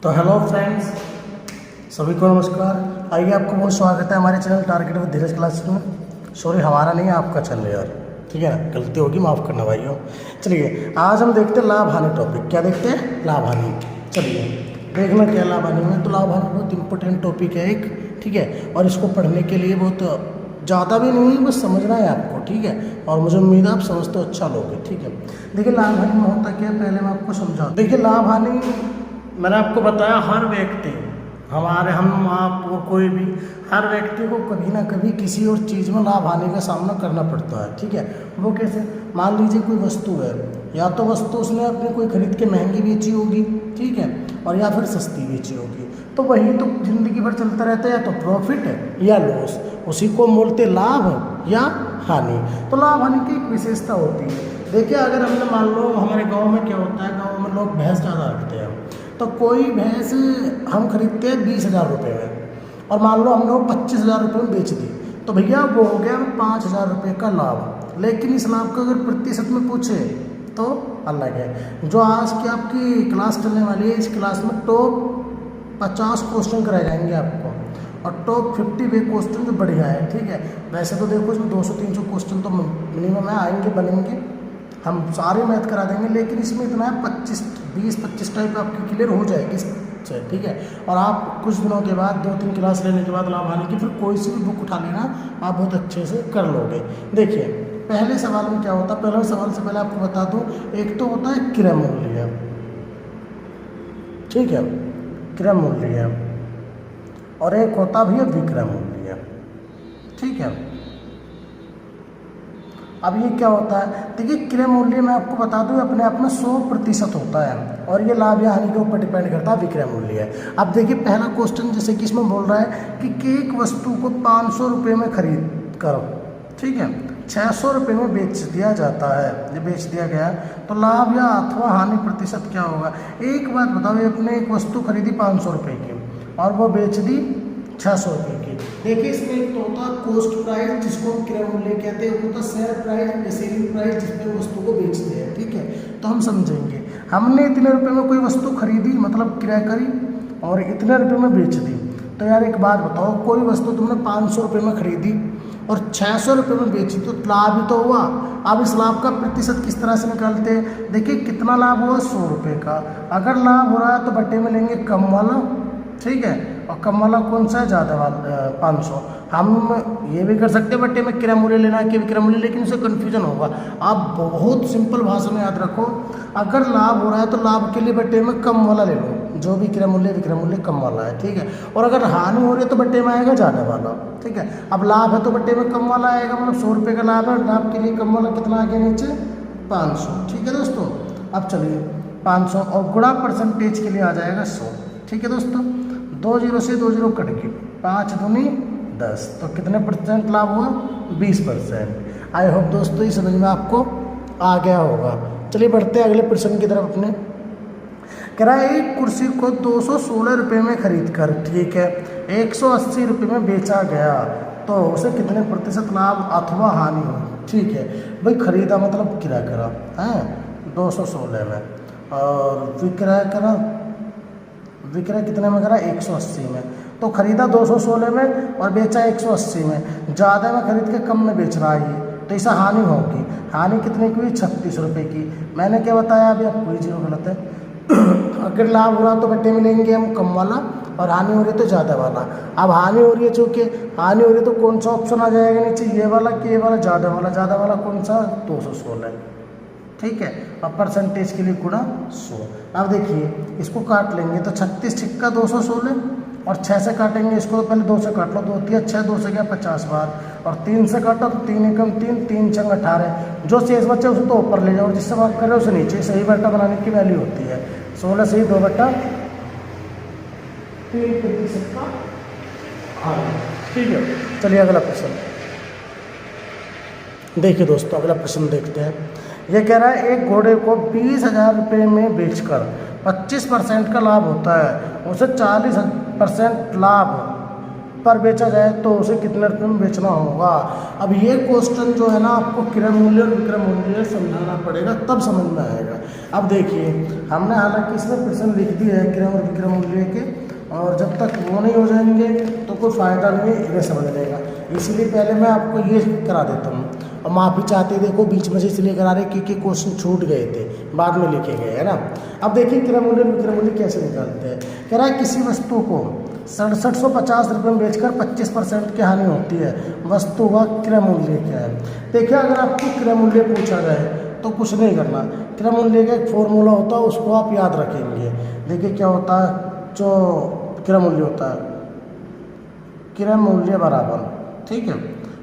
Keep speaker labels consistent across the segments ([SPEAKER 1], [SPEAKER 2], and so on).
[SPEAKER 1] तो hello friends, सभी को नमस्कार। आइए, आपको बहुत स्वागत है हमारे channel target with Dheeraj class में। सॉरी, हमारा नहीं है, आपका चैनल यार, ठीक है ना, गलती होगी, माफ़ करना भाइयों। चलिए, आज हम देखते हैं लाभ हानि टॉपिक। क्या देखते हैं? लाभ हानि। चलिए देखना क्या लाभ हानि में। तो लाभ हानि बहुत इंपॉर्टेंट टॉपिक है एक, ठीक है, और इसको पढ़ने के लिए बहुत ज़्यादा भी नहीं है, बस समझना है आपको, ठीक है। और मुझे उम्मीद है आप समझते हो अच्छा लोगे, ठीक है। देखिए लाभ हानि में होता क्या है, पहले मैं आपको समझा। देखिए लाभ हानि मैंने आपको बताया, हर व्यक्ति, हमारे, हम, आप और कोई भी, हर व्यक्ति को कभी ना कभी किसी और चीज़ में लाभ हानि का सामना करना पड़ता है, ठीक है। वो कैसे? मान लीजिए कोई वस्तु है, या तो वस्तु उसने अपने कोई खरीद के महंगी बेची होगी, ठीक है, और या फिर सस्ती बेची होगी, तो वही तो जिंदगी भर चलता रहता है, या तो प्रॉफिट है या लॉस, उसी को बोलते लाभ या हानि। तो लाभ हानि की एक विशेषता होती है। देखिए, अगर हमने मान लो, हमारे गांव में क्या होता है, गांव में लोग भैंस ज़्यादा रखते हैं, तो कोई भैंस हम खरीदते हैं 20,000 रुपये में, और मान लो हमने वो 25,000 रुपये में बेच दी, तो भैया वो हो गया 5,000 रुपये का लाभ। लेकिन इस लाभ का अगर प्रतिशत में पूछे तो अलग है। जो आज की आपकी क्लास चलने वाली है, इस क्लास में टॉप 50 क्वेश्चन कराए जाएंगे आपको, और टॉप 50 वे क्वेश्चन जो बढ़िया है, ठीक है। वैसे तो देखो इसमें 200-300 क्वेश्चन तो मिनिमम है, आएंगे, बनेंगे, हम सारे मैथ करा देंगे, लेकिन इसमें इतना है 20-25 टाइप आपकी क्लियर हो जाएगी इससे, ठीक है। और आप कुछ दिनों के बाद, 2-3 क्लास लेने के बाद लाभ हानि की फिर कोई सी भी बुक उठा लेना, आप बहुत अच्छे से कर लोगे। देखिए पहले सवाल में क्या होता है, पहले सवाल से पहले आपको बता दूं, एक तो होता है क्रय मूल्य, ठीक है, क्रय मूल्य, और एक होता भी है विक्रय मूल्य, ठीक है। अब ये क्या होता है? देखिए क्रय मूल्य मैं आपको बता दूं, अपने आप में 100% होता है, और ये लाभ या हानि के ऊपर डिपेंड करता है विक्रय मूल्य है। अब देखिए पहला क्वेश्चन, जैसे कि इसमें बोल रहा है कि एक वस्तु को 500 रुपये में खरीद कर, ठीक है, 600 रुपये में बेच दिया जाता है, जब बेच दिया गया, तो लाभ या अथवा हानि प्रतिशत क्या होगा? एक बात बताओ, ये अपने एक वस्तु खरीदी 500 रुपये की और वो बेच दी 600 रुपये की। देखिए इसमें एक तो होता है कॉस्ट प्राइस, जिसको हम क्रय मूल्य कहते हैं, होता है सेल प्राइस या सेलिंग प्राइस, जिसपे वस्तु को बेचते हैं, ठीक है। तो हम समझेंगे, हमने इतने रुपए में कोई वस्तु खरीदी, मतलब क्रय करी, और इतने रुपए में बेच दी। तो यार एक बात बताओ, कोई वस्तु तुमने 500 रुपये में खरीदी और 600 रुपये में बेची, तो लाभ ही तो हुआ। अब इस लाभ का प्रतिशत किस तरह से निकालते हैं? देखिए कितना लाभ हुआ, 100 रुपये का। अगर लाभ हो रहा है तो बट्टे में लेंगे कम वाला, ठीक है, और कम वाला कौन सा है? ज़्यादा वाला 500। हम ये भी कर सकते हैं बट्टे में क्रय मूल्य लेना कि विक्रय मूल्य, लेकिन उससे कन्फ्यूजन होगा। आप बहुत सिंपल भाषा में याद रखो, अगर लाभ हो रहा है तो लाभ के लिए बट्टे में कम वाला ले लो, जो भी क्रय मूल्य विक्रय मूल्य कम वाला है, ठीक है। और अगर हानि हो रही है तो बट्टे में आएगा ज़्यादा वाला, ठीक है। अब लाभ है तो बट्टे में कम वाला आएगा, मतलब 100 रुपये का लाभ है, लाभ के लिए कम वाला कितना आ गया नीचे? 500, ठीक है दोस्तों। अब चलिए 500 और गुणा परसेंटेज के लिए आ जाएगा 100, ठीक है दोस्तों। 2 0 से 2 0 कट गए, 5 दूनी 10, तो कितने परसेंट लाभ हुआ? 20%। आई होप दोस्तों ये समझ में आपको आ गया होगा। चलिए बढ़ते हैं अगले प्रश्न की तरफ अपने। कह रहा है एक कुर्सी को 216 रुपये में खरीद कर, ठीक है, 180 रुपये में बेचा गया, तो उसे कितने प्रतिशत लाभ अथवा हानि हो? ठीक है भाई, खरीदा मतलब किराया करा है 216 में, और विक्रय करा, विक्रय कितने में करा? 180 में। तो खरीदा 216 में और बेचा 180 में, ज़्यादा में खरीद के कम में बेच रहा है ये, तो ऐसा हानि होगी। हानि कितने की हुई? 36 रुपये की। मैंने क्या बताया अभी आपको? कोई जीरो गलत है। अगर लाभ हो रहा तो बट्टे में लेंगे हम कम वाला, और हानि हो रही है तो ज़्यादा वाला। अब हानि हो रही है, चूँकि हानि हो रही है तो कौन सा ऑप्शन आ जाएगा नीचे? ये वाला कि ये वाला? ज़्यादा वाला। ज़्यादा वाला कौन सा? 216, ठीक है, और परसेंटेज के लिए गुणा 100। अब देखिए इसको काट लेंगे, तो 36 छिक्का 216, और 6 से काटेंगे इसको, तो पहले 2 से काट लो, 2 3 6, 2 से गया 50 बार, और 3 से काटा तो 3 एकम 3, 3 छंग 18, जो शेष बच्चे उसे तो ऊपर ले जाओ, और जिससे बात कर रहे हो उसे नीचे। सही बट्टा बनाने की वैल्यू होती है 16 से ही 2/3 प्रतिशत का, हाँ ठीक है। चलिए अगला प्रश्न देखिए दोस्तों, अगला प्रश्न देखते हैं। ये कह रहा है एक घोड़े को 20,000 रुपये में बेचकर 25% का लाभ होता है, उसे 40% लाभ पर बेचा जाए तो उसे कितने रुपये में बेचना होगा। अब ये क्वेश्चन जो है ना आपको क्रय मूल्य और विक्रय मूल्य समझाना पड़ेगा, तब समझ में आएगा। अब देखिए हमने हालांकि इसमें प्रश्न लिख दिए हैं क्रय और विक्रय मूल्य के, और जब तक वो नहीं हो जाएंगे तो कोई फ़ायदा नहीं है इन्हें समझने का, इसलिए पहले मैं आपको ये करा देता हूँ। और माफ़ी चाहते देखो बीच में से इसलिए करा रहे क्योंकि क्वेश्चन छूट गए थे, बाद में लिखे गए है ना। अब देखिए क्रय मूल्य विक्रय मूल्य कैसे निकालते हैं। कह रहा है किसी वस्तु को 6750 रुपये में बेचकर 25% की हानि होती है, वस्तु का क्रय मूल्य क्या है। देखिए अगर आपको क्रय मूल्य पूछा जाए तो कुछ नहीं करना, क्रय मूल्य का एक फॉर्मूला होता है उसको आप याद रखेंगे। देखिए क्या होता है, जो क्रय मूल्य होता है, क्रय मूल्य बराबर, ठीक है,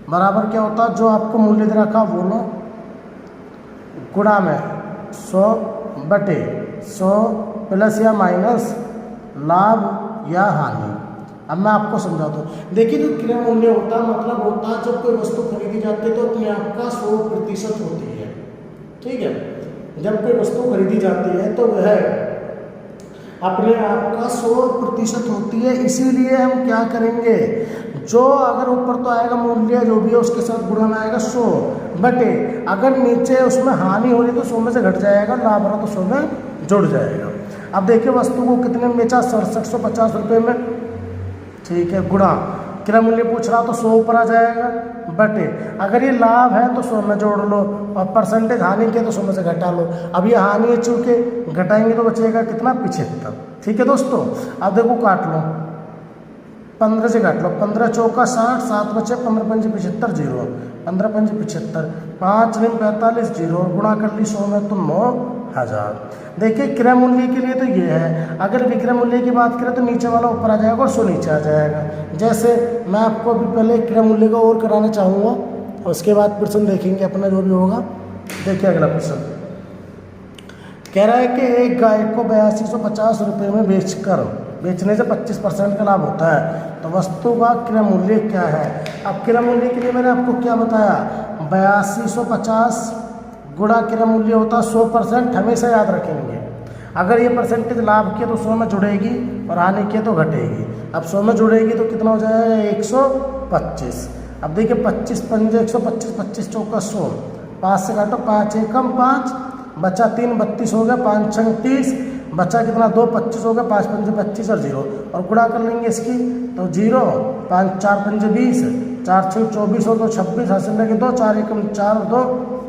[SPEAKER 1] बराबर क्या होता है, जो आपको मूल्य दे रखा वो लो गुणा में 100 बटे 100 प्लस या माइनस लाभ या हानि। अब मैं आपको समझा दूँ। देखिए जो क्रय मूल्य होता है मतलब होता है जब कोई वस्तु खरीदी जाती है तो अपने आप का 100% होती है, ठीक है। जब कोई वस्तु खरीदी जाती है तो वह अपने आप का 100% होती है, इसीलिए हम क्या करेंगे, जो अगर ऊपर तो आएगा मूल्य जो भी है उसके साथ गुणा में आएगा 100 बटे अगर नीचे उसमें हानि हो रही तो 100 में से घट जाएगा, लाभ रहा तो 100 में जुड़ जाएगा। अब देखिए वस्तु को कितने में बेचा, 6750 रुपये में, ठीक है, गुणा क्रय मूल्य पूछ रहा तो 100 ऊपर आ जाएगा बटे अगर ये लाभ है तो 100 में जोड़ लो और परसेंटेज हानि के तो 100 में से घटा लो। अब ये हानि है चूँकि घटाएंगे तो बचेगा कितना, 75, ठीक है दोस्तों। अब देखो काट लो, 15 से काट लो, 15 चौका 60, 7 बचे 15 पंजे 75, 0, 15 पंजे 75, 5 9 45, 0, गुणा कर ली 100 में तो 9000। देखिए क्रय मूल्य के लिए तो ये है, अगर विक्रय मूल्य की बात करें तो नीचे वाला ऊपर आ जाएगा और 100 नीचे आ जाएगा। जैसे मैं आपको अभी पहले क्रय मूल्य का और कराना चाहूँगा और उसके बाद प्रश्न देखेंगे अपना जो भी होगा। देखिए अगला प्रश्न कह रहा है कि एक गाय को 8250 रुपये में बेचने से 25% का लाभ होता है, तो वस्तु का क्रय मूल्य क्या है। अब क्रय मूल्य के लिए मैंने आपको क्या बताया, 8250 गुणा क्रय मूल्य होता है 100%, हमेशा याद रखेंगे। अगर ये परसेंटेज लाभ की तो 100 में जुड़ेगी और हानि की तो घटेगी। अब 100 में जुड़ेगी तो कितना हो जाएगा, 125। अब देखिए 25 पंजे 125, 25 चौका 100, 5 से काटो, 5 एकम 5, बचा 3 32 हो गया, 5 6 30, बचा कितना 2 25 हो गया, 5 पंजे 25 और 0 और गुणा कर लेंगे इसकी तो 0, 5 4 पंजे 20, 4 6 24 और 2 26, हासिल लगे 2, 4 एकम 4 और 2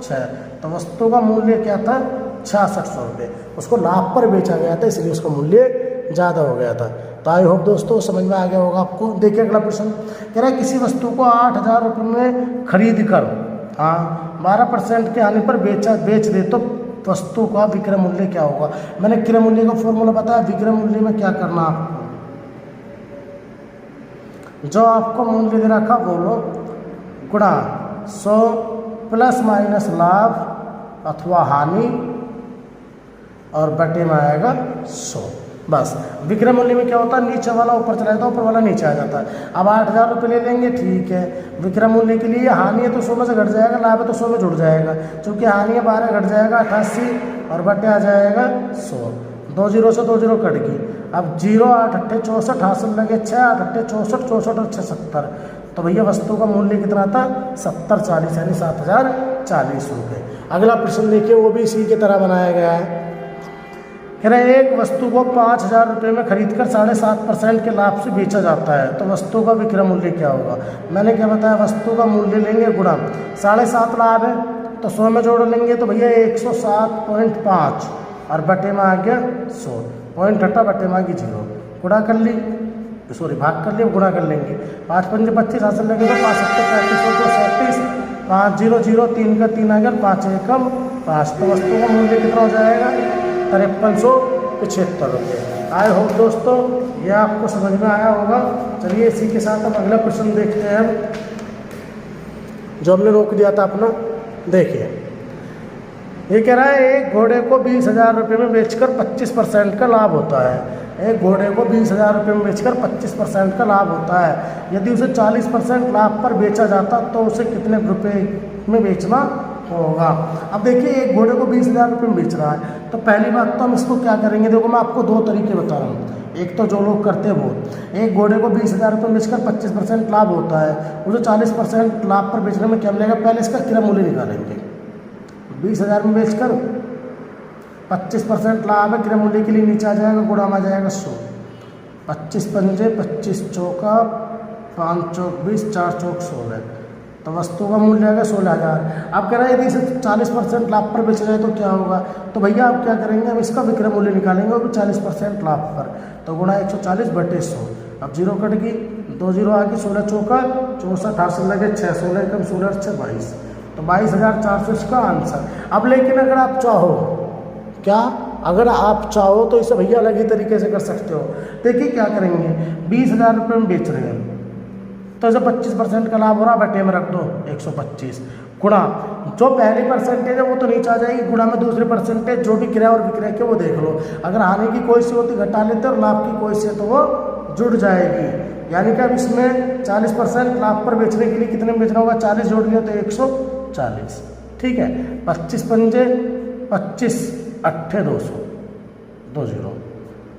[SPEAKER 1] 6। तो वस्तु का मूल्य क्या था, 6600 रुपये। उसको लाभ पर बेचा गया था इसलिए उसका मूल्य ज़्यादा हो गया था। तो आई होप दोस्तों समझ में आ गया होगा आपको। देखिए अगला प्रश्न कह रहा है किसी वस्तु को 8000 रुपये में खरीद कर 12% के हानि पर बेच दे तो वस्तु का विक्रय मूल्य क्या होगा। मैंने क्रय मूल्य का फॉर्मूला बताया, विक्रय मूल्य में क्या करना आपको, जो आपको मूल्य दे रखा बोलो गुणा 100 प्लस माइनस लाभ अथवा हानि और बटे में आएगा 100। बस विक्रय मूल्य में क्या होता है, नीचे वाला ऊपर चला जाता है, ऊपर वाला नीचे आ जाता है। अब 8000 रुपये ले लेंगे, ठीक है। विक्रय मूल्य के लिए हानि है तो 100 में से घट जाएगा, लाभ है तो 100 में जुड़ जाएगा। चूँकि हानि है 12 घट जाएगा 88 और बटे आ जाएगा 100। 2 0 से 2 0 कट गई। अब 0 8 8 64, हासिल लगे 6, 8 8 64, 64 और 6 70। तो भैया वस्तु का मूल्य कितना था, 70 40 यानी 7040 रुपये। अगला प्रश्न देखिए, वो भी इसी की तरह बनाया गया है। कह रहे एक वस्तु को 5000 रुपये में खरीदकर 7.5% के लाभ से बेचा जाता है, तो वस्तु का विक्रय मूल्य क्या होगा। मैंने क्या बताया, वस्तु का मूल्य लेंगे गुणा 7.5 लाभ है तो 100 में जोड़ लेंगे तो भैया 107.5 और बटे में आ गया 100, पॉइंट हटा बटे में आ गई 0, गुणा कर ली, सॉरी भाग कर लिया, गुणा कर लेंगे। 5 पंजे 25, हासिल लगे तो 5 7 35 5 0 0 3 का 3 आ गया, 5 एकम 5। तो वस्तु का मूल्य कितना हो जाएगा, 5375 रुपये। आई होप दोस्तों ये आपको समझ में आया होगा। चलिए इसी के साथ हम अगला प्रश्न देखते हैं, जो हमने रोक दिया था अपना। देखिए ये कह रहा है एक घोड़े को 20,000 रुपये में बेचकर 25% का लाभ होता है। एक घोड़े को 20,000 रुपये में बेचकर 25% का लाभ होता है। यदि उसे 40% लाभ पर बेचा जाता तो उसे कितने रुपये में बेचना होगा। अब देखिए एक घोड़े को 20,000 रुपये में बेच रहा है, तो पहली बात तो हम इसको क्या करेंगे, देखो मैं आपको दो तरीके बता रहा हूँ। एक तो जो लोग करते हैं वो, एक घोड़े को 20,000 रुपये बेचकर 25% लाभ होता है, मुझे 40% लाभ पर बेचने में क्या मिलेगा, पहले इसका क्रय मूल्य निकालेंगे। 20,000 में बेचकर 25% लाभ है, क्रय मूल्य के लिए नीचे आ जाएगा, गुणा में आ जाएगा 100। 25 पंजे 25 चौका 5 चौक 20 4 चौक 16, तो वस्तु का मूल्य आएगा 16,000। आप कह रहे हैं यदि इसे 40% लाभ पर बेचा जाए तो क्या होगा, तो भैया आप क्या करेंगे, हम इसका विक्रय मूल्य निकालेंगे वो भी 40% लाभ पर, तो गुणा 140/100। अब जीरो कट गई, 2 जीरो आ गई, 16 चौका 64 हासिल लगे 6, 16 कम 16 6 22, तो 22,400 इसका आंसर। अब लेकिन अगर आप चाहो, क्या अगर आप चाहो तो इसे भैया अलग ही तरीके से कर सकते हो। देखिए क्या करेंगे, 20,000 रुपये में बेच रहे हैं, तो इसे 25% का लाभ हो रहा, बटे में रख दो 125, गुणा जो पहली परसेंटेज है वो तो नीचे आ जाएगी, गुणा में दूसरी परसेंटेज जो भी क्रय और विक्रय के वो देख लो, अगर हानि की कोई सी होती घटा लेते और लाभ की कोई सी है तो वो जुड़ जाएगी। यानी कि अब इसमें 40% लाभ पर बेचने के लिए कितने में बेचना होगा, 40 जोड़ लिया तो 140, ठीक है। 25 पंजे 25 अट्ठे 200, 2 जीरो।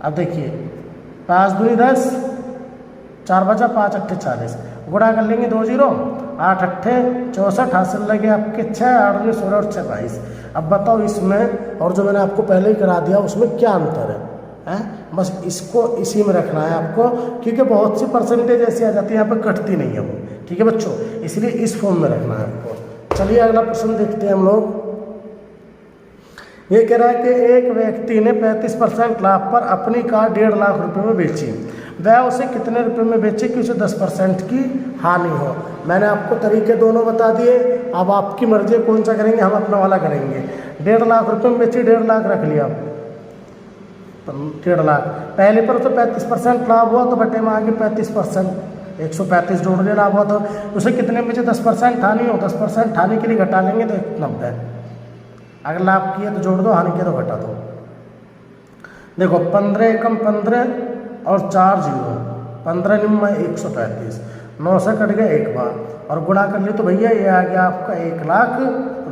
[SPEAKER 1] अब देखिए 5 दूनी 10, 4 बचा 5 अट्ठे 40, गुणा कर लेंगे 2 जीरो, 8 अट्ठे 64 हासिल लगे आपके 6, 8 दूनी 16 और 6 22। अब बताओ इसमें और जो मैंने आपको पहले ही करा दिया उसमें क्या अंतर है, बस इसको इसी में रखना है आपको, क्योंकि बहुत सी परसेंटेज ऐसी आ जाती है यहाँ पे कटती नहीं है वो, ठीक है बच्चों, इसलिए इस फॉर्म में रखना है आपको। चलिए अगला प्रश्न देखते हैं हम लोग। ये कह रहा है कि एक व्यक्ति ने 35% लाभ पर अपनी कार 1.5 लाख रुपए में बेची, वह उसे कितने रुपए में बेचे कि उसे 10% की हानि हो। मैंने आपको तरीके दोनों बता दिए, अब आपकी मर्जी कौन सा करेंगे, हम अपना वाला करेंगे। 1.5 लाख रुपए में बेची, 1.5 लाख रख लिया, 1.5 लाख, पहले पर तो 35% लाभ हुआ तो बटे में आगे 35%, 135 जोड़ लिया लाभ हुआ, तो उसे कितने में बेचे, 10% हानि हो, 10% हानि के लिए घटा लेंगे तो 90, अगर लाभ किया तो जोड़ दो, हानि किया तो घटा दो। देखो 15 एकम 15 और 4 जीरो, 15 निम्न 135, 9 से कट गया एक बार और गुणा कर लिया तो भैया ये आ गया आपका 1 लाख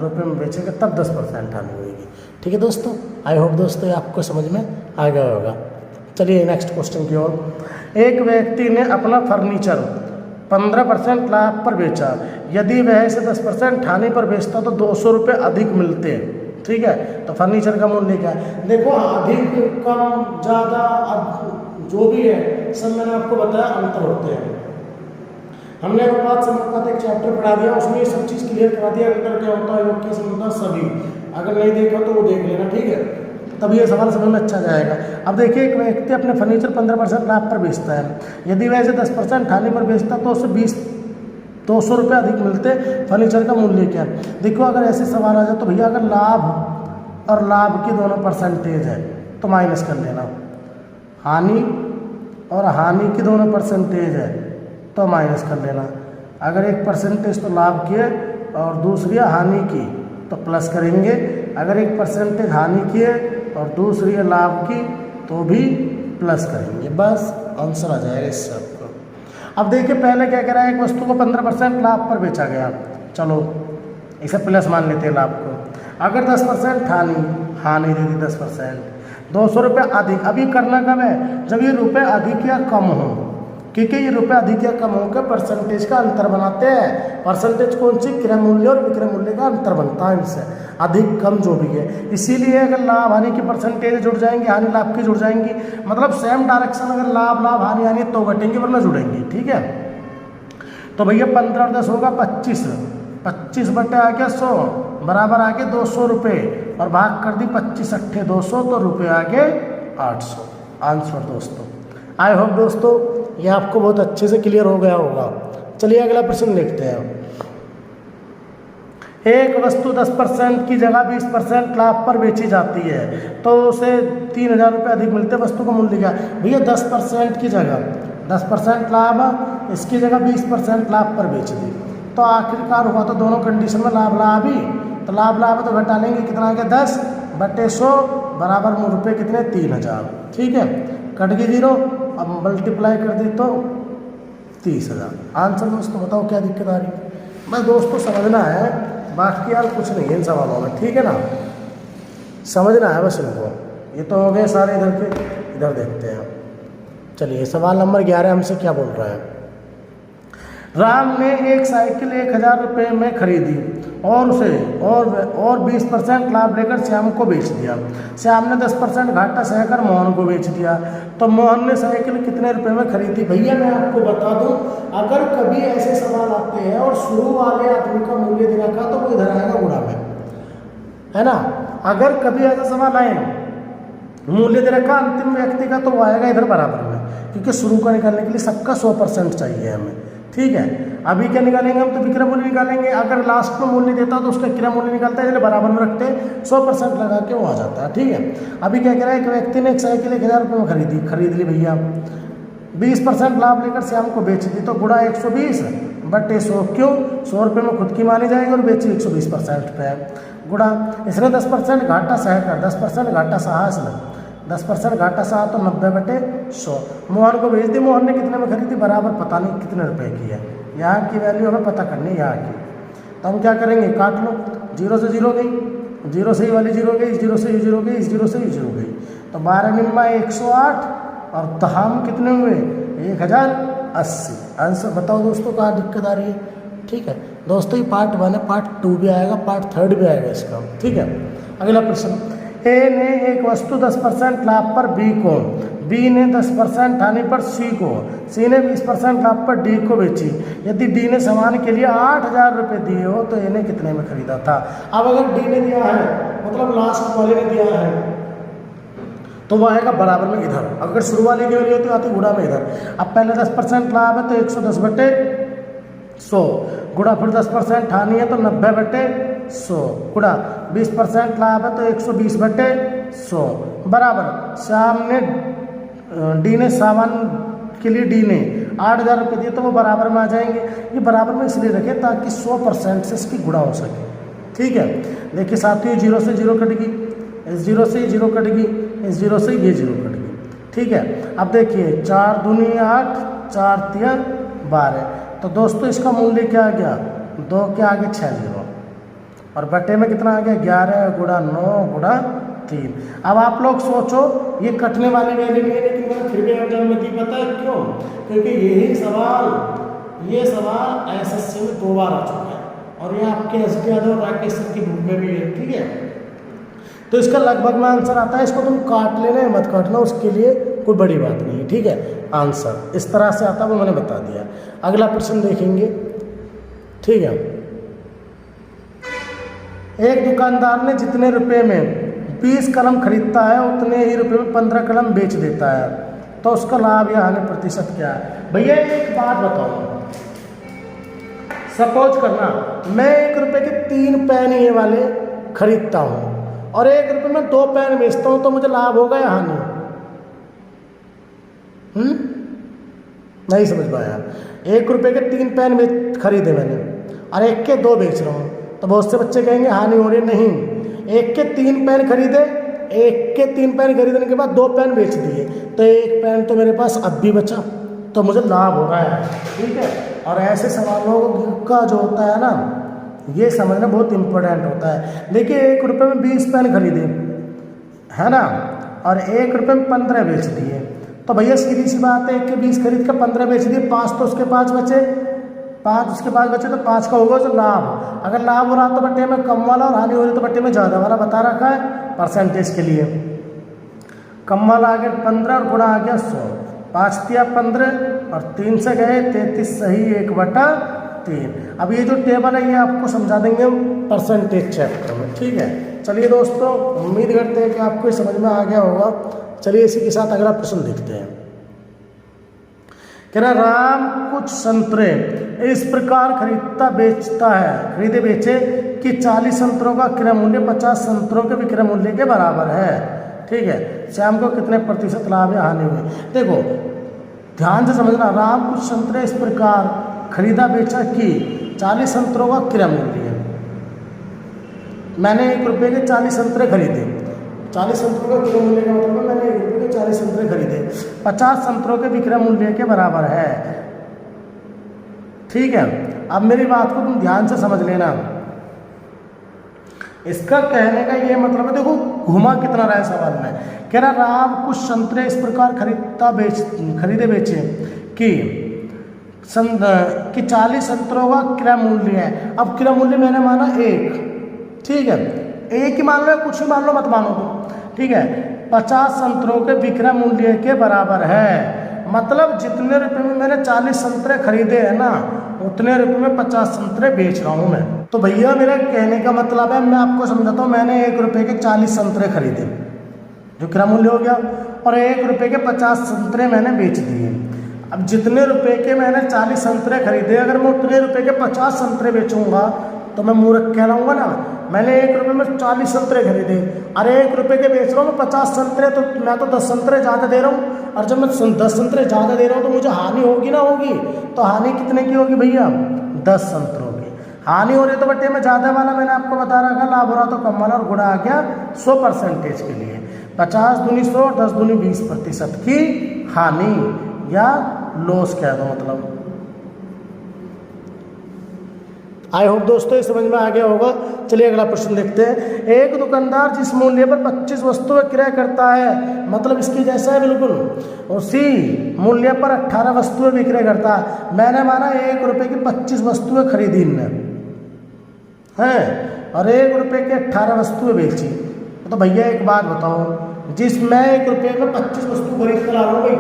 [SPEAKER 1] रुपए में बेचेंगे तब 10% हानि होगी। ठीक है दोस्तों, आई होप दोस्तों ये आपको समझ में आ गया होगा। चलिए नेक्स्ट क्वेश्चन की ओर। एक व्यक्ति ने अपना फर्नीचर 15% लाभ पर बेचा, यदि वह इसे 10% हानि पर बेचता तो 200 रुपये अधिक मिलते, ठीक है। तो फर्नीचर का मूल्य क्या है, देखो अधिक कम ज़्यादा जो भी है सब मैंने आपको बताया अंतर होते हैं। हमने अनुपात समानुपात एक चैप्टर पढ़ा दिया, उसमें ये सब चीज़ क्लियर करा दिया, अंतर क्या होता है, योग क्या समझता सभी, अगर नहीं देखा तो वो देख लेना, ठीक है, तब ये सवाल समझ में अच्छा जाएगा। अब देखिए एक व्यक्ति अपने फर्नीचर 15% लाभ पर बेचता है, यदि वह इसे 10% हानि पर बेचता तो उसे 200 रुपये अधिक मिलते, फर्नीचर का मूल्य क्या है। देखो अगर ऐसे सवाल आ जाए तो भैया अगर लाभ और लाभ की दोनों परसेंटेज है तो माइनस कर लेना, हानि और हानि की दोनों परसेंटेज है तो माइनस कर लेना, अगर एक परसेंटेज तो लाभ की है और दूसरी हानि की तो प्लस करेंगे, अगर एक परसेंटेज हानि की है और दूसरी है लाभ की तो भी प्लस करेंगे, बस आंसर आ जाएगा इस सब को। अब देखिए पहले क्या कह रहा है, एक वस्तु को 15% लाभ पर बेचा गया, चलो इसे प्लस मान लेते हैं लाभ को, अगर 10% हानि दे दी 10%, 200 रुपये अधिक। अभी करना कब है, जब ये रुपये अधिक या कम हो, क्योंकि ये रुपये अधिक या कम होकर परसेंटेज का अंतर बनाते हैं। परसेंटेज कौन सी, क्रय मूल्य और विक्रय मूल्य का अंतर बनता है इनसे, अधिक कम जो भी है। इसीलिए अगर लाभ हानि की परसेंटेज जुड़ जाएंगी, हानि लाभ की जुड़ जाएंगी, मतलब सेम डायरेक्शन, अगर लाभ लाभ हानि हानि तो घटेंगे वरना जुड़ेंगी, ठीक है। तो भैया 15 और 10 होगा 25, 25 बटे आ गया 100 बराबर आ गए 200 रुपये और भाग कर दी 25 अट्ठे 200 तो रुपये आ गए 800, आंसर दोस्तों। आई होप दोस्तों ये आपको बहुत अच्छे से क्लियर हो गया होगा। चलिए अगला प्रश्न देखते हैं। एक वस्तु 10% की जगह 20% लाभ पर बेची जाती है तो उसे 3,000 रुपये अधिक मिलते, वस्तु का मूल्य क्या है। भैया 10% की जगह 10% लाभ, इसकी जगह 20% लाभ पर बेच दी, तो आखिरकार हुआ तो दोनों कंडीशन में लाभ लाभ ही, तो लाभ लाभ तो घटा लेंगे, कितना आ गया 10 बटे 100 बराबर रुपये कितने 3,000, ठीक है, कट गई जीरो, अब मल्टीप्लाई कर दी तो 30,000, आंसर दोस्तों बताओ क्या दिक्कत आ रही है। बस दोस्तों समझना है बाकी यार कुछ नहीं है इन सवालों में, ठीक है ना, समझना है बस इनको। ये तो हो गए सारे इधर के। इधर देखते हैं, चलिए सवाल नंबर 11 हमसे क्या बोल रहा है। राम ने एक साइकिल 1000 रुपये में खरीदी और उसे और 20% लाभ लेकर श्याम को बेच दिया। श्याम ने 10% घाटा सहकर मोहन को बेच दिया, तो मोहन ने साइकिल कितने रुपए में खरीदी? भैया मैं आपको बता दूं, अगर कभी ऐसे सवाल आते हैं और शुरू वाले आदमी का मूल्य दे रखा तो वो इधर आएगा गुणा में, है ना। अगर कभी ऐसा सवाल आए मूल्य दे रखा अंतिम व्यक्ति का, तो वो आएगा इधर बराबर में, क्योंकि शुरू का निकालने के लिए सबका 100% चाहिए हमें, ठीक है। अभी क्या निकालेंगे हम? तो विक्रय मूल्य निकालेंगे। अगर लास्ट में मूल्य देता तो उसका क्रय मूल्य निकालता है, इसलिए बराबर में रखते हैं, 100% लगा के वो आ जाता है, ठीक है। अभी क्या कह रहा है, एक व्यक्ति ने एक साइकिल 1000 रुपये में खरीद ली भैया, 20% लाभ लेकर श्याम को बेच दी, तो गुणा 120 बटे 100, क्यों? 100 रुपये में खुद की मानी जाएगी और बेची 120% पे गुणा। इसने 10% घाटा सहकर, 10% घाटा सहा इसने, 10% घाटा सहा तो 90 बटे 100 मोहन को भेज दी। मोहन ने कितने में खरीदी? बराबर पता नहीं कितने रुपए की है, यहाँ की वैल्यू हमें पता करनी है यहाँ की। तो हम क्या करेंगे, काट लो, 0 से 0 गई, 0 से ही वाली 0 गई, 0 से ही 0 गई, 0 से ही 0 गई, तो 12 निम्मा 108 और दहाम कितने हुए? 1080। आंसर बताओ दोस्तों, कहाँ दिक्कत आ रही है? ठीक है दोस्तों, ये पार्ट 1 है, पार्ट 2 भी आएगा, पार्ट 3 भी आएगा इसका, ठीक है। अगला प्रश्न, ए ने एक वस्तु 10% लाभ पर बी को, बी ने 10% हानि पर सी को, सी ने 20% लाभ पर डी को बेची। यदि डी ने सामान के लिए 8000 रुपये दिए हो तो ए ने कितने में खरीदा था? अब अगर डी ने दिया है, मतलब लास्ट वाले ने दिया है, तो वो आएगा बराबर में इधर। अगर शुरू वाले की वैल्यू होती आती गुणा में इधर। अब पहले 10% लाभ है तो 110 बटे 100 गुणा, फिर 10% हानि है तो 90 बटे 100 गुणा, 20% लाभ है तो 120 बटे 100 बराबर। श्याम ने डी ने सामान के लिए डी ने 8000 रुपये दिए, तो वो बराबर में आ जाएंगे। ये बराबर में इसलिए रखें ताकि 100% से इसकी गुणा हो सके, ठीक है। देखिए साथियों, 0 से 0 कट गई, इस 0 से 0 कट गई, इस 0 से ये 0 कट गई, ठीक है। अब देखिए 4 दूनी 8, 4 तिया 12, तो दोस्तों इसका मूल्य क्या आ गया? 2 के आगे 6 0 और बटे में कितना आ गया? 11 गुणा 9 गुणा 3। अब आप लोग सोचो, ये कटने वाली वैल्यू नहीं है, लेकिन मैंने फिर भी एग्जाम में दी, पता है क्यों? क्योंकि ये सवाल एसएससी में 2 बार आ चुका है और ये आपके एसडी यादव और राकेश सर की बुक में भी है, ठीक है। तो इसका लगभग में आंसर आता है, इसको तुम काट लेना है, मत काटना, उसके लिए कोई बड़ी बात नहीं है, ठीक है। आंसर इस तरह से आता है, वो मैंने बता दिया। अगला प्रश्न देखेंगे, ठीक है। एक दुकानदार ने जितने रुपए में 20 कलम खरीदता है उतने ही रुपए में 15 कलम बेच देता है, तो उसका लाभ या हानि प्रतिशत क्या है? भैया एक बात बताओ, सपोज करना मैं 1 रुपए के 3 पेन ये वाले खरीदता हूँ और 1 रुपए में 2 पेन बेचता हूँ, तो मुझे लाभ होगा या हानि? नहीं समझ पाया। 1 रुपए के 3 पेन खरीदे मैंने और 1 के 2 बेच रहा हूँ, तो बहुत से बच्चे कहेंगे हानि हो रही, नहीं। 1 के 3 पेन खरीदे, 1 के 3 पेन खरीदने के बाद 2 पेन बेच दिए, तो 1 पेन तो मेरे पास अब भी बचा, तो मुझे लाभ हो रहा है, ठीक है। और ऐसे सवालों का जो होता है ना, ये समझना बहुत इंपॉर्टेंट होता है। देखिए 1 रुपये में 20 पेन खरीदे, है ना, और 1 रुपये में 15 बेच दिए, तो भैया सीधी सी बात है, 1 के 20 खरीद कर 15 बेच दिए, 5 तो उसके पास बचे, 5 उसके पास बचे, तो 5 का होगा तो लाभ। अगर लाभ हो रहा तो बट्टे में कम वाला और हानि हो रही तो बट्टे में ज़्यादा वाला बता रखा है परसेंटेज के लिए। कम वाला आ गया 15 और गुणा आ गया 100, 5 तिया 15 और 3 से गए 33, सही 1/3। अब ये जो टेबल है ये आपको समझा देंगे हम परसेंटेज चैप्टर में, ठीक है। चलिए दोस्तों, उम्मीद करते हैं कि आपको ये समझ में आ गया होगा। चलिए इसी के साथ अगला प्रश्न देखते हैं। कह रहा राम कुछ संतरे इस प्रकार खरीदे बेचे कि 40 संतरों का क्रय मूल्य 50 संतरों के विक्रय मूल्य के बराबर है, ठीक है। श्याम को कितने प्रतिशत लाभ या हानि हुई? देखो ध्यान से समझना, राम कुछ संतरे इस प्रकार खरीदा बेचा कि 40 संतरों का क्रय मूल्य, मैंने 1 रुपये के 40 संतरे खरीदे, 40 संतरों का क्रय मूल्य का मतलब मैंने 1 रुपये के 40 संतरे खरीदे, 50 संतरों के विक्रय मूल्य के बराबर है, ठीक है। अब मेरी बात को तुम ध्यान से समझ लेना, इसका कहने का ये मतलब है, देखो घुमा कितना रहा है सवाल में। कह रहा राम कुछ संतरे इस प्रकार खरीदे बेचे कि 40 संतरों का क्रय मूल्य है। अब क्रय मूल्य मैंने माना 1, ठीक है, 1 ही मान लो, कुछ ही मान लो, मत मानो तुम, ठीक है। 50 संतरों के विक्रय मूल्य के बराबर है, मतलब जितने रुपए में मैंने 40 संतरे खरीदे हैं ना, उतने रुपए में 50 संतरे बेच रहा हूँ मैं। तो भैया मेरा कहने का मतलब है, मैं आपको समझाता हूँ, मैंने 1 रुपये के 40 संतरे खरीदे जो क्रय मूल्य हो गया, और 1 रुपये के 50 संतरे मैंने बेच दिए। अब जितने रुपए के मैंने 40 संतरे खरीदे, अगर मैं उतने रुपए के 50 संतरे बेचूंगा तो मैं मूर्ख कहलाऊंगा ना। मैंने 1 रुपये में 40 संतरे खरीदे, अरे 1 रुपये के बेच रहा हूँ मैं 50 संतरे, तो मैं तो 10 संतरे ज़्यादा दे रहा हूँ। और जब मैं 10 संतरे ज़्यादा दे रहा हूँ तो मुझे हानि होगी ना होगी। तो हानि कितने की होगी भैया? 10 संतरों की हानि हो रही। तो बट्टे में ज़्यादा वाला मैंने आपको बता रखा, लाभ हो रहा तो कम वाला, और गुणा आ गया 100% के लिए। 50 दूनी 100, 10 दूनी 20% की हानि या लॉस कह दो मतलब। आई होप दोस्तों ये समझ में आ गया होगा। चलिए अगला प्रश्न देखते हैं। एक दुकानदार जिस मूल्य पर 25 वस्तुएं क्रय करता है, मतलब इसकी जैसा है बिल्कुल, उसी मूल्य पर 18 वस्तुएं विक्रय करता है। मैंने माना 1 रुपये की 25 वस्तुएं खरीदी इनने हैं और 1 रुपये की 18 वस्तुएं बेची। तो भैया एक बात बताओ, जिसमें 1 रुपये में 25 वस्तु खरीद कर ला रहा हूँ भाई,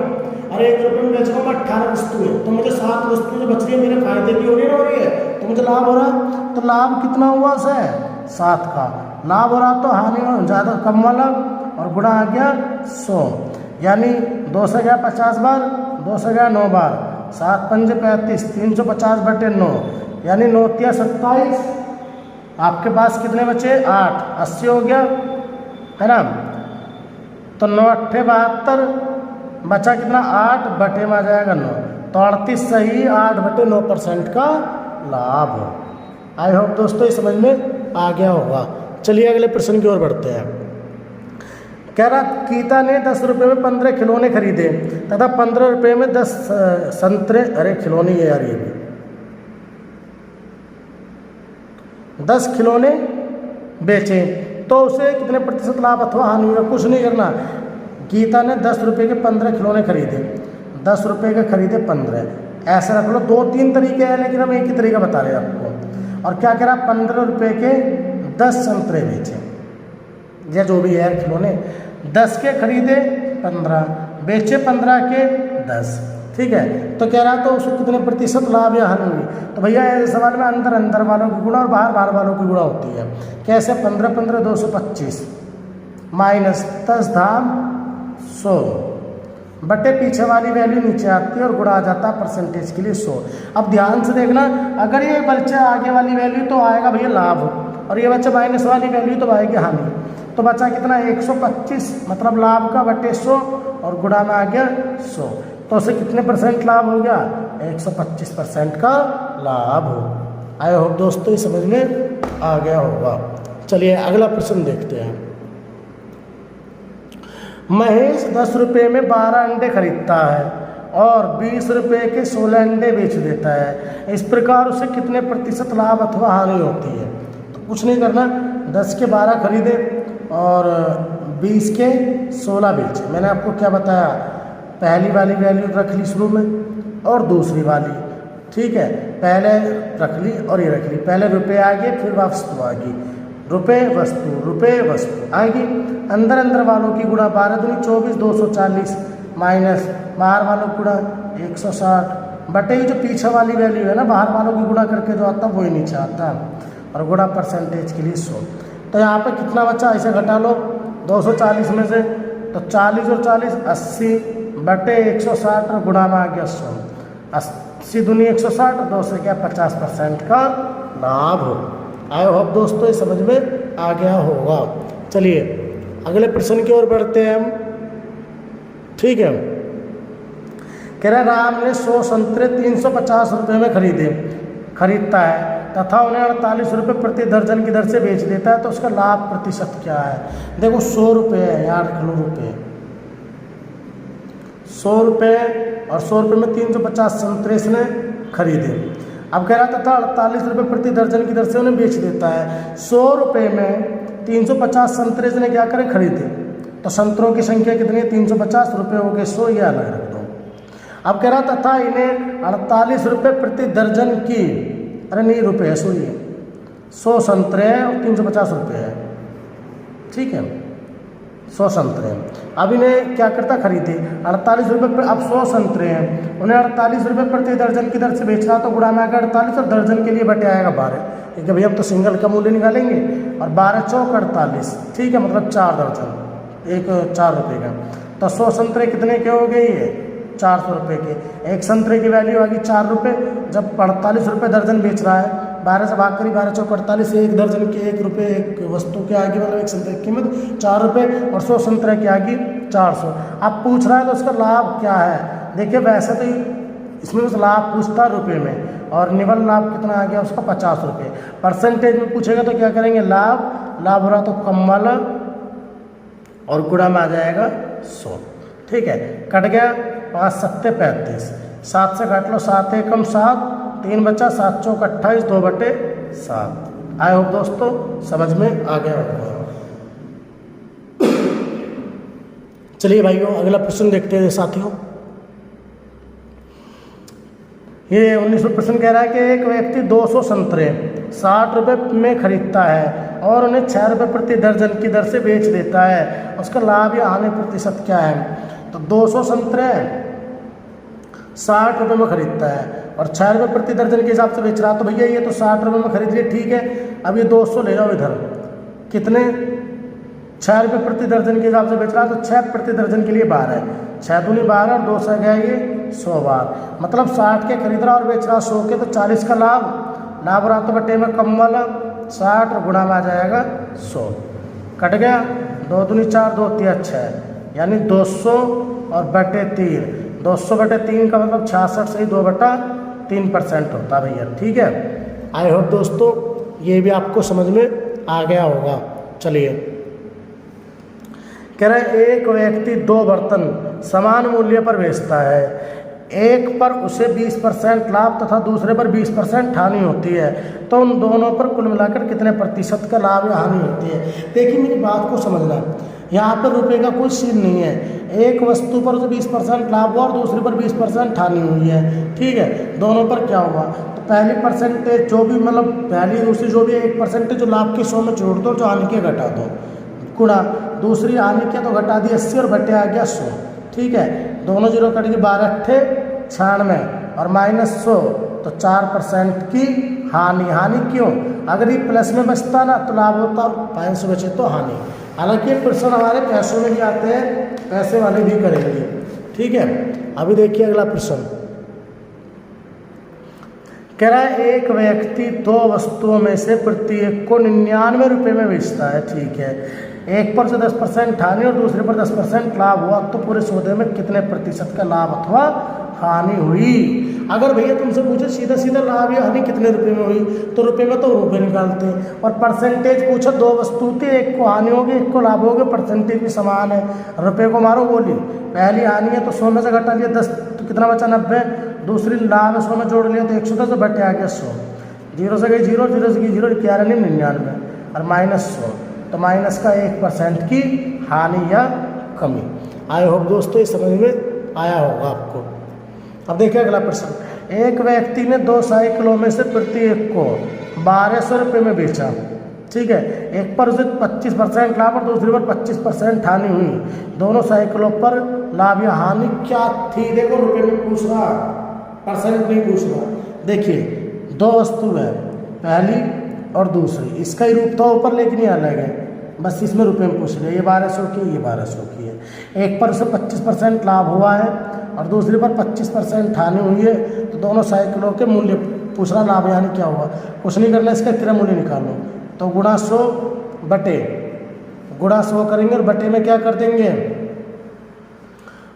[SPEAKER 1] और 1 रुपये में बेच रहा हूँ 18 वस्तुएं, तो मुझे 7 वस्तुएं जो बच रही है मेरे फायदे की हो रही है ना, हो रही है, तो मुझे लाभ हो रहा। तो लाभ कितना हुआ उसे? 7 का लाभ हो रहा, तो हानि ज़्यादा कम वाला, और गुणा आ गया 100, यानी 2 से गया 50 बार, 2 से गया 9 बार, 7 पंजे 35, 350/9, यानी 9 तिया 27। आपके पास कितने बचे? 8, 80 हो गया है ना। तो 9 8 72, बचा कितना? 8 बटे में आ जाएगा 9, तो 38 सही 8/9% का लाभ। आई होप दोस्तों ये समझ में आ गया होगा। चलिए अगले प्रश्न की ओर बढ़ते हैं। कह रहा गीता ने 10 रुपये में 15 खिलौने खरीदे तथा 15 रुपये में 10 संतरे, अरे खिलौने ये यार, ये भी 10 खिलौने बेचे, तो उसे कितने प्रतिशत लाभ अथवा हानि हुआ? कुछ नहीं करना। गीता ने 10 रुपये के 15 खिलौने खरीदे, 10 रुपये के खरीदे 15, ऐसे रख लो। 2-3 तरीके हैं, लेकिन हम एक ही तरीका बता रहे हैं आपको। और क्या कह रहा? 15 रुपये के 10 संतरे बेचे, या जो भी है खिलौने, 10 के खरीदे 15, बेचे 15 के 10, ठीक है। तो कह रहा तो उसको कितने प्रतिशत लाभ या हानि हुई? तो भैया इस सवाल में अंदर अंदर वालों की गुणा और बाहर बाहर वालों की गुणा होती है। कैसे? 15 15 225 माइनस 10 धाम 100 बटे पीछे वाली वैल्यू नीचे आती है और गुणा आ जाता है परसेंटेज के लिए 100। अब ध्यान से देखना, अगर ये बच्चा आगे वाली वैल्यू तो आएगा भैया लाभ, और ये बच्चा माइनस वाली वैल्यू तो आएगी हानि। तो बचा कितना? 125, मतलब लाभ का बटे 100, और गुणा में आ गया 100, तो उसे कितने % लाभ हो गया? 125% का लाभ हो। आई होप दोस्तों ये समझ में आ गया होगा। चलिए अगला प्रश्न देखते हैं। महेश 10 रुपये में 12 अंडे खरीदता है और 20 रुपये के 16 अंडे बेच देता है। इस प्रकार उसे कितने प्रतिशत लाभ अथवा हानि होती है? तो कुछ नहीं करना, 10 के 12 खरीदे और 20 के 16 बेचे। मैंने आपको क्या बताया? पहली वाली वैल्यू रख ली शुरू में और दूसरी वाली, ठीक है, पहले रख ली और ये रख ली। पहले रुपये आ गए, फिर वस्तु आ गई, रुपये वस्तु आएगी। अंदर अंदर वालों की गुणा 12 दूनी 24, 240 माइनस बाहर वालों की गुणा 160 बटे जो पीछे वाली वैल्यू है ना, बाहर वालों की गुणा करके जो आता वही नीचे आता, और गुणा परसेंटेज के लिए 100। तो यहाँ पे कितना बचा? इसे घटा लो 240 में से, तो 40 और 40 80 बटे 160 और गुणा में आ गया 100। 80 दूनी 160, 2 से क्या 50% का लाभ हो। आई होप दोस्तों ये समझ में आ गया होगा। चलिए अगले प्रश्न की ओर बढ़ते हैं हम, ठीक है। कह रहा राम ने 100 संतरे 350 रुपये में खरीदता है तथा उन्हें 48 रुपये प्रति दर्जन की दर से बेच देता है, तो उसका लाभ प्रतिशत क्या है? देखो 100 रुपये है, यार रख लो रुपये, 100 रुपये और 100 रुपये में 350 संतरे इसने खरीदे। अब कह रहा था 48 रुपये प्रति दर्जन की दर से उन्हें बेच देता है। 100 रुपये में 350 संतरे इसने क्या करें, खरीदे। तो संतरों की संख्या कितनी है, 350 रुपये हो गए, 100 ये अलग रख दो। अब कह रहा था इन्हें 48 रुपये प्रति दर्जन की, अरे नहीं रुपये है, सॉरी, 100 संतरे हैं और 350 रुपये है, ठीक है, 100 संतरे हैं। अब इन्हें क्या करता, खरीदे 48 रुपये, अब 100 संतरे हैं, उन्हें 48 रुपये प्रति दर्जन की दर से बेच रहा, तो गुणा में आएगा 48 और दर्जन के लिए बटे आएगा 12, क्योंकि भैया अब तो सिंगल का मूल्य निकालेंगे। और 12 चौक 48, ठीक है, मतलब 4 दर्जन, एक 4 रुपये का। तो 100 संतरे कितने के हो गए, ये 400 रुपये के। एक संतरे की वैल्यू आ गई 4 रुपये, जब 48 रुपये दर्जन बेच रहा है, 12 से भाग करी, 12 चौक 48, एक दर्जन के 1 रुपये, एक वस्तु के आगे मतलब एक संतरे की कीमत 4 रुपये, और 100 संतरे की आगे 400। अब पूछ रहा है तो उसका लाभ क्या है। देखिए वैसे तो इसमें उस लाभ पूछता रुपये में, और निवल लाभ कितना आ गया उसका 50 रुपये। परसेंटेज में पूछेगा तो क्या करेंगे, लाभ हो रहा तो कम्मल और गुणा में आ जाएगा 100, ठीक है। कट गया, 5 सत्ते 35, 7 से काट लो, 7 एकम 7, 3 बचा, 7 चौक 28, 2/7। आई होप दोस्तों समझ में आ गया होगा। चलिए भाइयों अगला प्रश्न देखते हैं साथियों। ये 19वां प्रश्न कह रहा है कि एक व्यक्ति 200 संतरे 60 रुपये में खरीदता है और उन्हें 6 रुपये प्रति दर्जन की दर से बेच देता है, उसका लाभ या हानि प्रतिशत क्या है। तो 200 संतरे 60 रुपये में खरीदता है और 6 रुपये प्रति दर्जन के हिसाब से बेच रहा, तो भैया ये तो 60 रुपये में खरीद लिए, ठीक है। अब ये 200 ले जाओ इधर, कितने 6 रुपये प्रति दर्जन के हिसाब से बेच रहा है, तो 6 प्रति दर्जन के लिए 12, 6 दूनी 12 और 2 से गया ये 100 बार, मतलब 60 के खरीद रहा और बेच रहा 100 के, तो 40 का लाभ रहा, तो बटे में कम्मल 60 और गुणा में आ जाएगा 100। कट गया, 2 दूनी 4, 2 तिया 6, यानी 200 और बटे 3, 200 बटे 3 का मतलब 66 से ही 2/3% होता है भैया, ठीक है। आई होप दोस्तों ये भी आपको समझ में आ गया होगा। चलिए कह रहा है एक व्यक्ति 2 बर्तन समान मूल्य पर बेचता है, एक पर उसे 20% लाभ तथा दूसरे पर 20% हानि होती है, तो उन दोनों पर कुल मिलाकर कितने प्रतिशत का लाभ या हानि होती है। देखिए मेरी बात को समझना, यहाँ पर रुपए का कोई सीन नहीं है, एक वस्तु पर उसे 20% लाभ हुआ और दूसरे पर 20% हानि हुई है, ठीक है। दोनों पर क्या हुआ, तो पहली परसेंटेज जो भी मतलब पहली दूसरी जो भी 1% जो लाभ के 100 में जोड़ दो, जो हानि के घटा दो, गुणा दूसरी हानि के तो घटा दी 80 और बटे आ गया 100, ठीक है। दोनों जीरो कट गई, 12 अट्ठे 96 और -100, तो 4% की हानि क्यों, अगर ये प्लस में बचता ना तो लाभ होता और 500 बचे तो हानि। हालांकि ये प्रश्न हमारे पैसों में भी आते हैं, पैसे वाले भी करेंगे, ठीक है। अभी देखिए अगला प्रश्न कह रहा है एक व्यक्ति 2 वस्तुओं में से प्रत्येक को 99 रुपये में बेचता है, ठीक है। एक पर से 10% हानि और दूसरे पर 10% लाभ हुआ, तो पूरे सौदे में कितने प्रतिशत का लाभ अथवा हानि हुई। अगर भैया तुमसे पूछे सीधा सीधा लाभ या हानि कितने रुपए में हुई, तो रुपए में तो रुपए निकालते हैं, और परसेंटेज पूछो 2 वस्तु थी, एक को हानि होगी एक को लाभ होगी, परसेंटेज भी समान है, रुपए को मारो बोली, पहली हानि है तो 100 में से घटा लिया 10, तो कितना बचा 90, दूसरी लाभ है 100 में जोड़ लिया तो 110 बटे आ गया 100, 0 से गई 0, 0 से गई 0, 11 99 और -100, तो माइनस का 1% की हानि या कमी। आई होप दोस्तों ये समझ में आया होगा आपको। अब देखिए अगला प्रश्न, एक व्यक्ति ने 2 साइकिलों में से प्रत्येक को 1200 रुपये में बेचा, ठीक है। एक पर उसे 25% लाभ और दूसरे पर 25% हानि हुई, दोनों साइकिलों पर लाभ या हानि क्या थी। देखो रुपये में पूछ रहा, परसेंट नहीं पूछ रहा। देखिए 2 वस्तु है, पहली और दूसरी, इसका ही रूप था ऊपर लेकिन ये अलग है, बस इसमें रुपये में पूछ रहे, ये 1200 की, ये 1200 की है। एक पर उसे 25% लाभ हुआ है और दूसरे पर 25% हानि हुई है, तो दोनों साइकिलों के मूल्य पूछ रहा, लाभ यानी क्या हुआ। कुछ नहीं करना, इसका क्रय मूल्य निकालो, तो गुणा 100 बटे गुणा 100 करेंगे और बटे में क्या कर देंगे,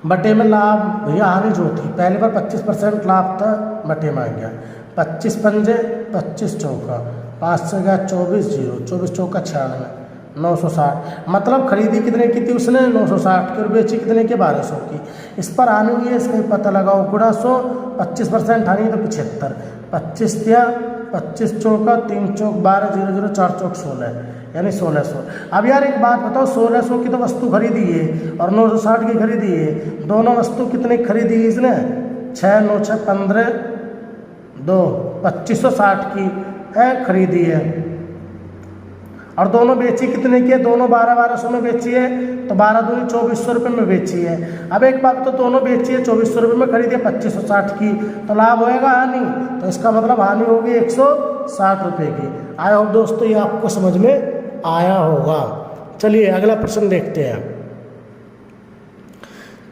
[SPEAKER 1] बटे में लाभ भैया हानि जो थी, पहले पर 25% लाभ था, बटे में आ गया 25 पंजे 25 चौका, 5 से गया 24 0, 24 चौका 96, 960, मतलब खरीदी कितने की थी उसने 960 की और बेची कितने के 1200 की। इस पर हानि हुई है, इसका पता लगाओ, गुणा 100, 25% हानि तो 75, 25 या 25 चौका 3 चौक 12, 0 0 4 चौक 16, यानी 1600। अब यार एक बात बताओ, 1600 की तो वस्तु खरीदी है और 960 की खरीदी है, दोनों वस्तु कितने खरीदी है इसने? 6 9 6 15 2 2560 की है खरीदी है, और दोनों बेची कितने की है? दोनों 1200 में बेची है, तो 12 दूनी 2400 रुपये में बेची है। अब एक बात तो दोनों बेची है 2400 रुपये में, खरीदी है 2560 की, तो लाभ होएगा हानि? तो इसका मतलब हानि होगी 160 रुपये की। आई होप दोस्तों ये आपको समझ में आया होगा। चलिए अगला प्रश्न देखते हैं।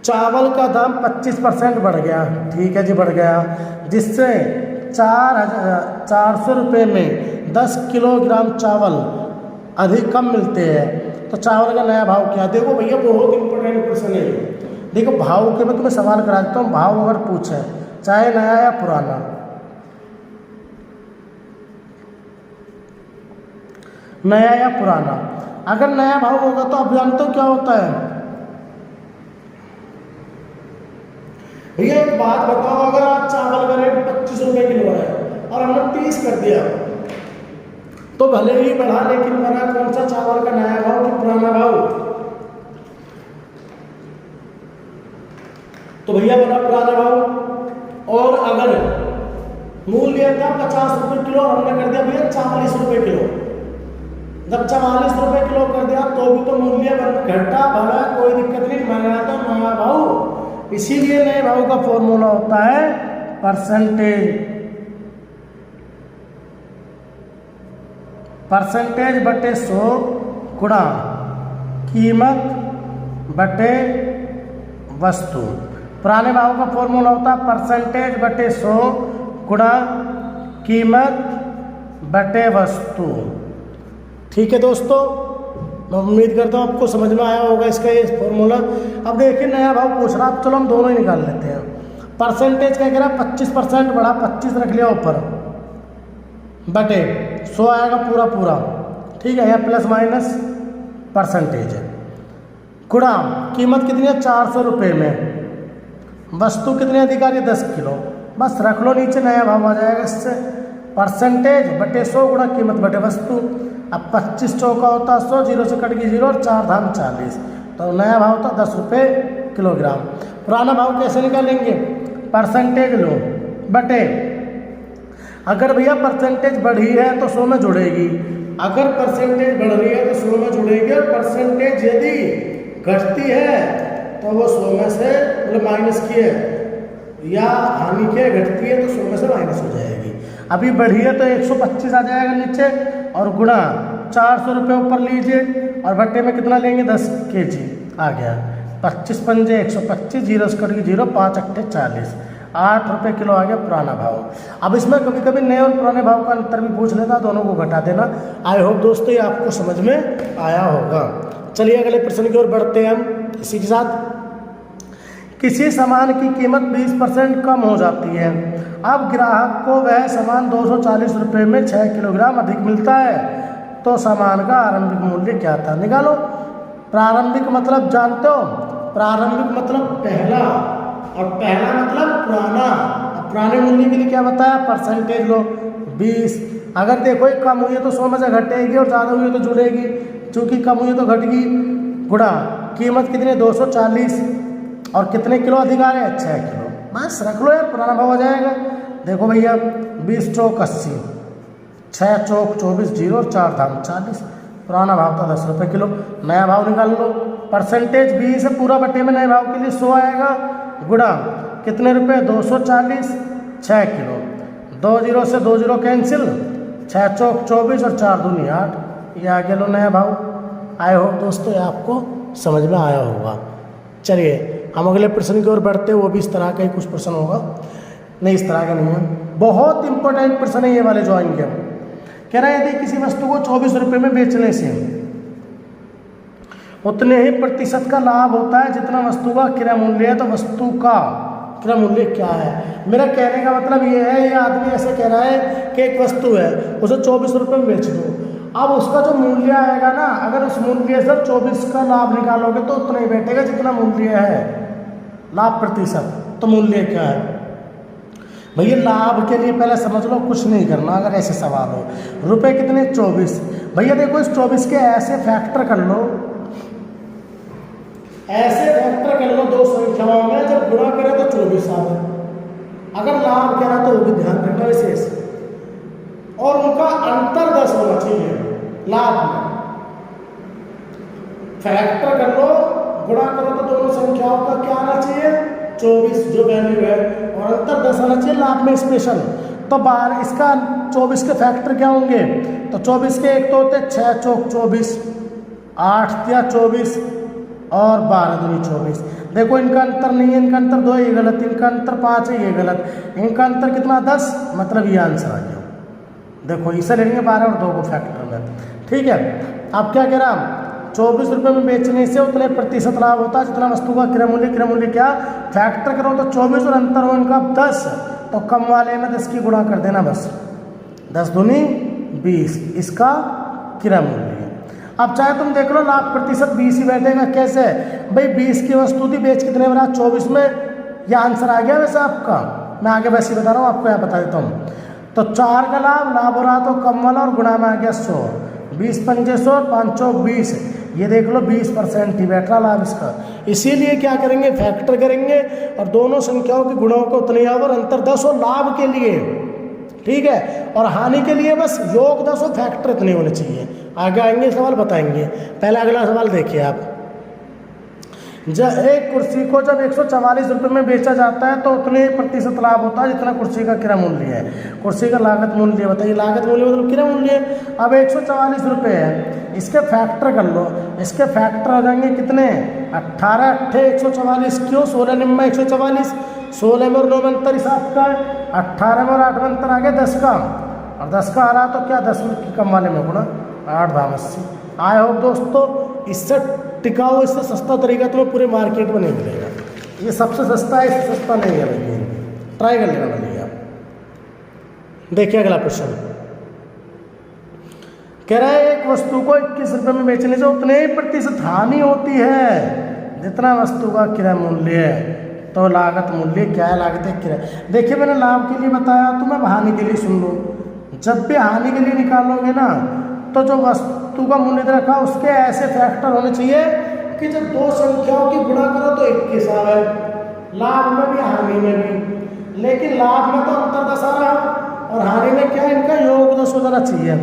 [SPEAKER 1] चावल का दाम 25% बढ़ गया, ठीक है जी, बढ़ गया, जिससे 400 रुपये में 10 किलोग्राम चावल अधिक कम मिलते हैं, तो चावल का नया भाव क्या? देखो भैया बहुत इंपॉर्टेंट प्रश्न है। देखो भाव के मैं तुम्हें सवाल करा देता हूँ। भाव अगर पूछे चाहे नया या पुराना, नया या पुराना, अगर नया भाव होगा तो आप जानते हो क्या होता है भैया? एक बात बताओ, अगर आज चावल का रेट 25 रुपये किलो है और हमने 30 कर दिया, तो भले ही बढ़ा, लेकिन बना कौन सा? चावल का नया भाव कि पुराना भाव? तो भैया बना पुराना भाव। और अगर मूल्य था 50 रुपये किलो, हमने कर दिया भैया 44 रुपये किलो, जब 44 रुपये किलो कर दिया तो भी तो मूल्य घटा बढ़ा कोई दिक्कत नहीं, माना था नया भाव। इसीलिए नए भाव का फॉर्मूला होता है परसेंटेज, परसेंटेज बटे 100 गुणा कीमत बटे वस्तु। पुराने भाव का फॉर्मूला होता है परसेंटेज बटे 100 गुणा कीमत बटे वस्तु। ठीक है दोस्तों, मैं उम्मीद करता हूँ आपको समझ में आया होगा इसका ये फॉर्मूला। अब देखिए नया भाव पूछ रहा, अब चलो हम दोनों ही निकाल लेते हैं। परसेंटेज क्या कह रहा है? 25% बढ़ा, 25 रख लिया ऊपर, बटे 100 आएगा पूरा पूरा, ठीक है, यहाँ प्लस माइनस परसेंटेज है, गुणा कीमत कितनी है? 400 रुपये में, वस्तु कितनी अधिकारी? 10 किलो, बस रख लो नीचे, नया भाव आ जाएगा इससे। परसेंटेज बटे 100 गुणा कीमत बटे वस्तु। अब 25 चौका होता 100, 0 से कट गई 0 और 4 धाम 40, तो नया भाव होता 10 रुपये किलोग्राम। पुराना भाव कैसे निकालेंगे? परसेंटेज लो बटे, अगर भैया परसेंटेज बढ़ी है तो 100 में जुड़ेगी, अगर परसेंटेज बढ़ रही है तो 100 में जुड़ेगी, और परसेंटेज यदि घटती है तो वो 100 में से मतलब माइनस की है, या हानि के घटती है तो 100 में से माइनस हो जाएगी। अभी बढ़ी है तो 125 आ जाएगा नीचे, और गुणा 400 रुपये ऊपर लीजिए, और भट्टे में कितना लेंगे? 10 kg आ गया, 25 पंजे 125, 0 से कट गई 0, 5 अट्ठे 40, 8 रुपये किलो आ गया पुराना भाव। अब इसमें कभी कभी नए और पुराने भाव का अंतर भी पूछ लेता, दोनों को घटा देना। आई होप दोस्तों ये आपको समझ में आया होगा। चलिए अगले प्रश्न की ओर बढ़ते हैं हम। इसी के साथ, किसी सामान की कीमत 20% कम हो जाती है, अब ग्राहक को वह सामान 240 रुपये में 6 किलोग्राम अधिक मिलता है, तो सामान का आरंभिक मूल्य क्या था? निकालो। प्रारंभिक मतलब जानते हो? प्रारंभिक मतलब पहला, और पहला मतलब पुराना। अब पुराने मूल्य के लिए क्या बताया? परसेंटेज लो 20। अगर देखो ये कम हुई है तो 100 में से घटेगी, और ज़्यादा हुई है तो जुड़ेगी, चूँकि कम हुई है तो घटेगी, गुणा कीमत कितनी? 240, और कितने किलो अधिक आ रहे हैं? 6 किलो। बस रख लो यार, पुराना भाव आ जाएगा। देखो भैया 20 चौक 80, 6 चौक 24, 0 और 4 धाम 40, पुराना भाव था 10 रुपये किलो। नया भाव निकाल लो, परसेंटेज 20 है, पूरा बटे में नए भाव के लिए 100 आएगा, गुणा कितने रुपए? 240, 6 किलो, 2 0 से 2 0 कैंसिल, 6 चौक 24 और 4 दूनी 8, ये आ गया लो नया भाव। आई होप दोस्तों ये आपको समझ में आया होगा। चलिए हम अगले प्रश्न की ओर बढ़ते हैं, वो भी इस तरह का ही कुछ प्रश्न होगा, नहीं इस तरह का नहीं है, बहुत इंपॉर्टेंट प्रश्न है ये वाले जो आएंगे। कह रहे हैं यदि किसी वस्तु को 24 रुपये में बेचने से उतने ही प्रतिशत का लाभ होता है जितना वस्तु का क्रय मूल्य है, तो वस्तु का क्रय मूल्य क्या है? मेरा कहने का मतलब ये है, ये आदमी ऐसे कह रहा है कि एक वस्तु है उसे 24 रुपये में बेच दो, अब उसका जो मूल्य आएगा ना, अगर उस मूल्य से 24 का लाभ निकालोगे तो उतना ही बैठेगा जितना मूल्य है, लाभ प्रतिशत। तो मूल्य क्या है? भैया लाभ के लिए पहले समझ लो, कुछ नहीं करना अगर ऐसे सवाल हो। रुपए कितने 24। भैया देखो इस 24 के ऐसे फैक्टर कर लो, ऐसे फैक्टर कर लो दो संख्याओं में, जब गुणा करें तो 24 आवे। अगर लाभ कह रहा तो वो भी ध्यान रखना विशेष, और उनका अंतर 10 होना चाहिए लाभ में। फैक्टर कर लो, गुणा करो तो दोनों संख्याओं का क्या आना चाहिए 24 जो वैल्यू है, और अंतर 10 आना चाहिए लाभ में स्पेशल। तो 12 इसका 24 के फैक्टर क्या होंगे, तो 24 के एक तो होते 6 चौक 24, 8 या 24 और 12 दूनी 24। देखो इनका अंतर नहीं है, इनका अंतर 2 है, ये गलत, इनका अंतर 5 है, ये गलत, इनका अंतर कितना 10, मतलब ये आंसर आ गया। देखो इसे ले लेंगे 12 और 2 को फैक्टर में, ठीक है। अब क्या कह रहा, 24 रुपये में बेचने से उतने प्रतिशत लाभ होता है जितना वस्तु का क्रय मूल्य क्या, फैक्टर करो तो 24 और अंतर हो इनका 10, तो कम वाले में 10 की गुणा कर देना बस, 10 दूनी 20 इसका क्रय मूल्य। अब चाहे तुम देख लो लाभ प्रतिशत 20 ही बैठेगा, कैसे भाई 20 की वस्तु थी, बेच कितने बना 24 में, यह आंसर आ गया वैसे आपका। मैं आगे वैसे बता रहा हूँ आपको, यहाँ बता देता हूँ। तो 4 का लाभ हो रहा तो कम वाला और गुणा में आ गया 100, 20 पंजे 100, 5 चौक 20, ये देख लो 20% ही बैठ रहा लाभ इसका। इसीलिए क्या करेंगे फैक्टर करेंगे और दोनों संख्याओं के गुणाओं को उतने और अंतर 10 हो लाभ के लिए, ठीक है, और हानि के लिए बस योग 10 और फैक्टर इतने होने चाहिए। आगे आएंगे सवाल बताएंगे। पहला अगला सवाल देखिए आप, जब एक कुर्सी को जब 144 रुपये में बेचा जाता है तो उतने प्रतिशत लाभ होता है जितना कुर्सी का क्रय मूल्य है। कुर्सी का लागत मूल्य बताइए, लागत मूल्य मतलब क्रय मूल्य। अब 144 रुपये है, इसके फैक्टर कर लो, इसके फैक्टर आ जाएंगे कितने 18 अट्ठे 144, क्यों 16 निम्मा 144, 16 में और 9 में अंतर हिसाब का, 18 में और 8 में अंतर आ गया 10 का, और 10 का आ रहा तो क्या 10 की कम वाले में गुणा 8 भाग 80। आए हो दोस्तों, इससे टिकाऊ इससे सस्ता तरीका तुम्हें पूरे मार्केट में नहीं मिलेगा, ये सबसे सस्ता है, इससे सस्ता नहीं है भैया, ट्राई कर लेना भैया। देखिए अगला प्रश्न कह रहा है एक वस्तु को 21 रुपये में बेचने से उतने ही प्रतिशत हानि होती है जितना वस्तु का क्रय मूल्य है, तो लागत मूल्य क्या है, लागत क्रय। देखिए मैंने लाभ के लिए बताया, तो मैं हानि के लिए सुन लो। जब भी हानि के लिए निकालोगे ना, तो जो वस्तु का मूल्य रखा उसके ऐसे फैक्टर होने चाहिए कि जब दो संख्याओं की गुणा करो तो 21 आवे, लाभ में भी हानि में भी। लेकिन लाभ में तो अंतर 10 आ रहा और हानि में क्या, इनका योग 10 हो जाना चाहिए।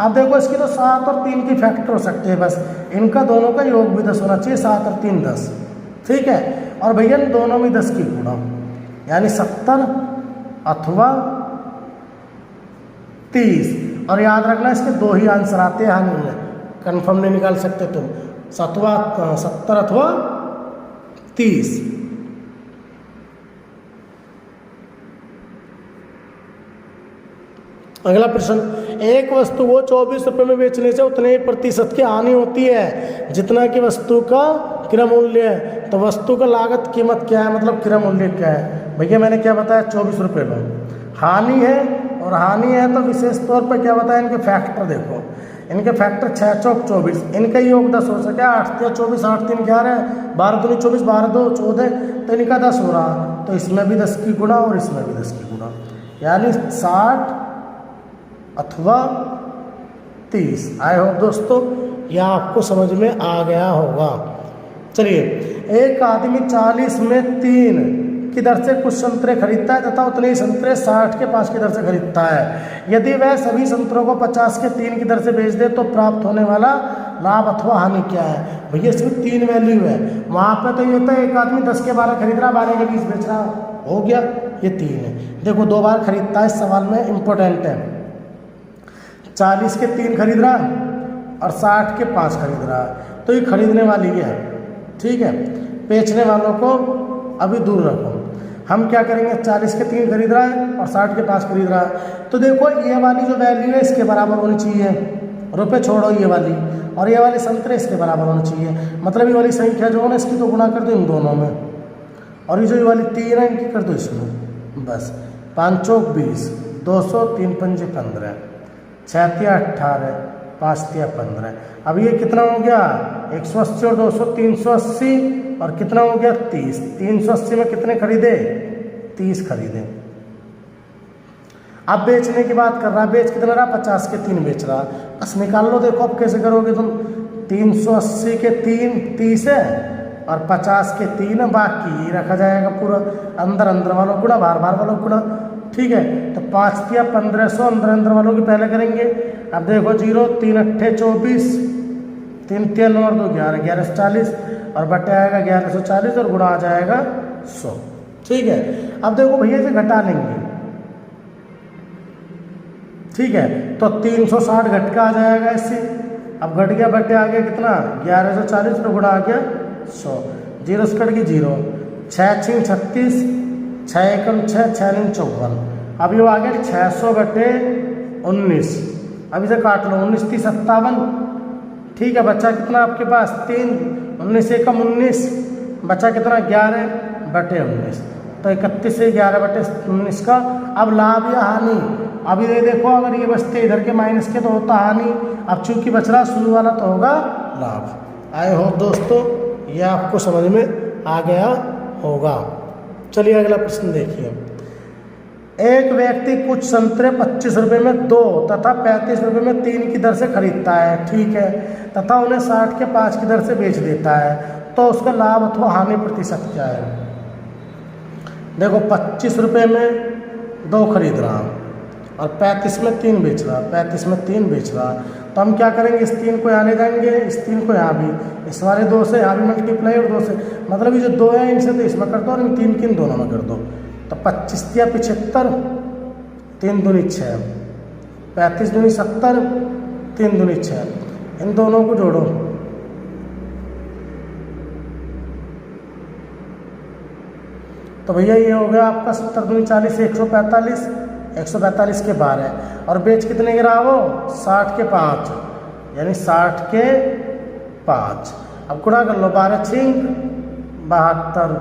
[SPEAKER 1] अब देखो इसकी तो 7 और 3 की फैक्टर हो सकते हैं, बस इनका दोनों का योग भी 10 होना चाहिए, 7 और 3 10, ठीक है। और भैया दोनों में 10 की गुणा, यानी 70 अथवा 30। और याद रखना इसके 2 ही आंसर आते हैं हानि में, कन्फर्म नहीं निकाल सकते तुम, 70 अथवा 30। अगला प्रश्न, एक वस्तु को 24 रुपये में बेचने से उतने ही प्रतिशत की हानि होती है जितना कि वस्तु का क्रय मूल्य है, तो वस्तु का लागत कीमत क्या है, मतलब क्रय मूल्य क्या है। भैया मैंने क्या बताया 24 रुपये लो, हानि है, और हानि है तो विशेष तौर पर क्या बताया, इनके फैक्टर देखो, इनके फैक्टर 6 चौक 24, इनका योग 10 हो सके, 8 या 24, 8 3 11, 12 दूनी 24, 12 2 14, तो इनका 10 हो रहा, तो इसमें भी 10 की गुणा और इसमें भी 10 की गुणा, यानी 60 अथवा 30। आए हो दोस्तों, यह आपको समझ में आ गया होगा। चलिए, एक आदमी 40 में 3 की दर से कुछ संतरे खरीदता है तथा उतने ही संतरे 60 के 5 की दर से खरीदता है। यदि वह सभी संतरों को 50 के 3 की दर से बेच दे तो प्राप्त होने वाला लाभ अथवा हानि क्या है। भैया इसमें 3 वैल्यू है, वहाँ पे तो ये होता है एक आदमी 10 के 12 खरीद रहा, 12 के 20 बेच रहा, हो गया, ये 3 है। देखो 2 बार खरीदता है, इस सवाल में इम्पोर्टेंट है। 40 के 3 खरीद रहा और 60 के 5 खरीद रहा, तो ये खरीदने वाली है, ठीक है। बेचने वालों को अभी दूर रखो। हम क्या करेंगे, 40 के 3 खरीद रहा है और 60 के 5 खरीद रहा है, तो देखो ये वाली जो वैल्यू है इसके बराबर होनी चाहिए, रुपए छोड़ो ये वाली, और ये वाली संतरे इसके बराबर होनी चाहिए, मतलब ये वाली संख्या जो है ना इसकी तो गुणा कर दो इन दोनों में, और ये जो ये वाली 3 है इनकी कर दो इसमें, बस 5 चौक 20, 200, 3 पंजे 15, 6 या 18, 5 या 15। अब ये कितना हो गया, 180 और 200 380, और कितना हो गया 30। 380 में कितने खरीदे, 30 खरीदे, अब बेचने की बात कर रहा, बेच कितना रहा, 50 के 3 बेच रहा। बस निकाल लो, देखो अब कैसे करोगे तुम। 380 के 3 30 है और 50 के 3 बाकी रखा जाएगा पूरा, अंदर अंदर वालों गुणा, बाहर बाहर वालों गुणा। ठीक है, तो 5 तिया 1500, अंदर अंदर वालों की पहले करेंगे। अब देखो 0 3 अट्ठे 24, 3 तिया 9 और 2 11, 1140 और बटे आएगा 1140 और गुणा आ जाएगा 100। ठीक है, अब देखो भैया इसे घटा लेंगे। ठीक है, तो 360 घट का आ जाएगा इससे। अब घट गया, बटे आ गया कितना, 1140 और गुणा आ गया 100। 0 से कट गई 0, 6 6 36, 6 एकम 6, 6 9 54। अब ये आ गया 600 बटे 19। अब इसे काट लो, 19 30 57। ठीक है, बचा कितना आपके पास 3, 19 एकम 19, बचा कितना 11 बटे 19। तो 31 से 11 बटे 19 का। अब लाभ या हानि, अभी ये देखो अगर ये बचते इधर के माइनस के तो होता हानि, अब चूंकि बच रहा शुरू वाला तो होगा लाभ। आई होप दोस्तों ये आपको समझ में आ गया होगा। चलिए अगला प्रश्न देखिए। एक व्यक्ति कुछ संतरे 25 रुपये में 2 तथा 35 रुपये में 3 की दर से खरीदता है, ठीक है, तथा उन्हें 60 के 5 की दर से बेच देता है, तो उसका लाभ अथवा हानि प्रतिशत क्या है। देखो 25 रुपये में 2 खरीद रहा और 35 में 3 बेच रहा, 35 में 3 बेच रहा, तो हम क्या करेंगे, इस 3 को यहाँ ले जाएंगे, इस 3 को यहाँ भी, इस वाले 2 से यहाँ भी मल्टीप्लाई और 2 से, मतलब ये जो 2 है इनसे तो इसमें कर दो और इन 3 की इन दोनों में कर दो। तो 25 या 75, 3 दूनी 6, 35 दूनी 70, 3 दूनी 6, इन दोनों को जोड़ो। तो भैया ये हो गया आपका 70 दूनी 40, 145, 145 के 12 और बेच कितने गिरा वो 60 के 5, यानी 60 के 5। अब गुणा कर लो, 12 6 72।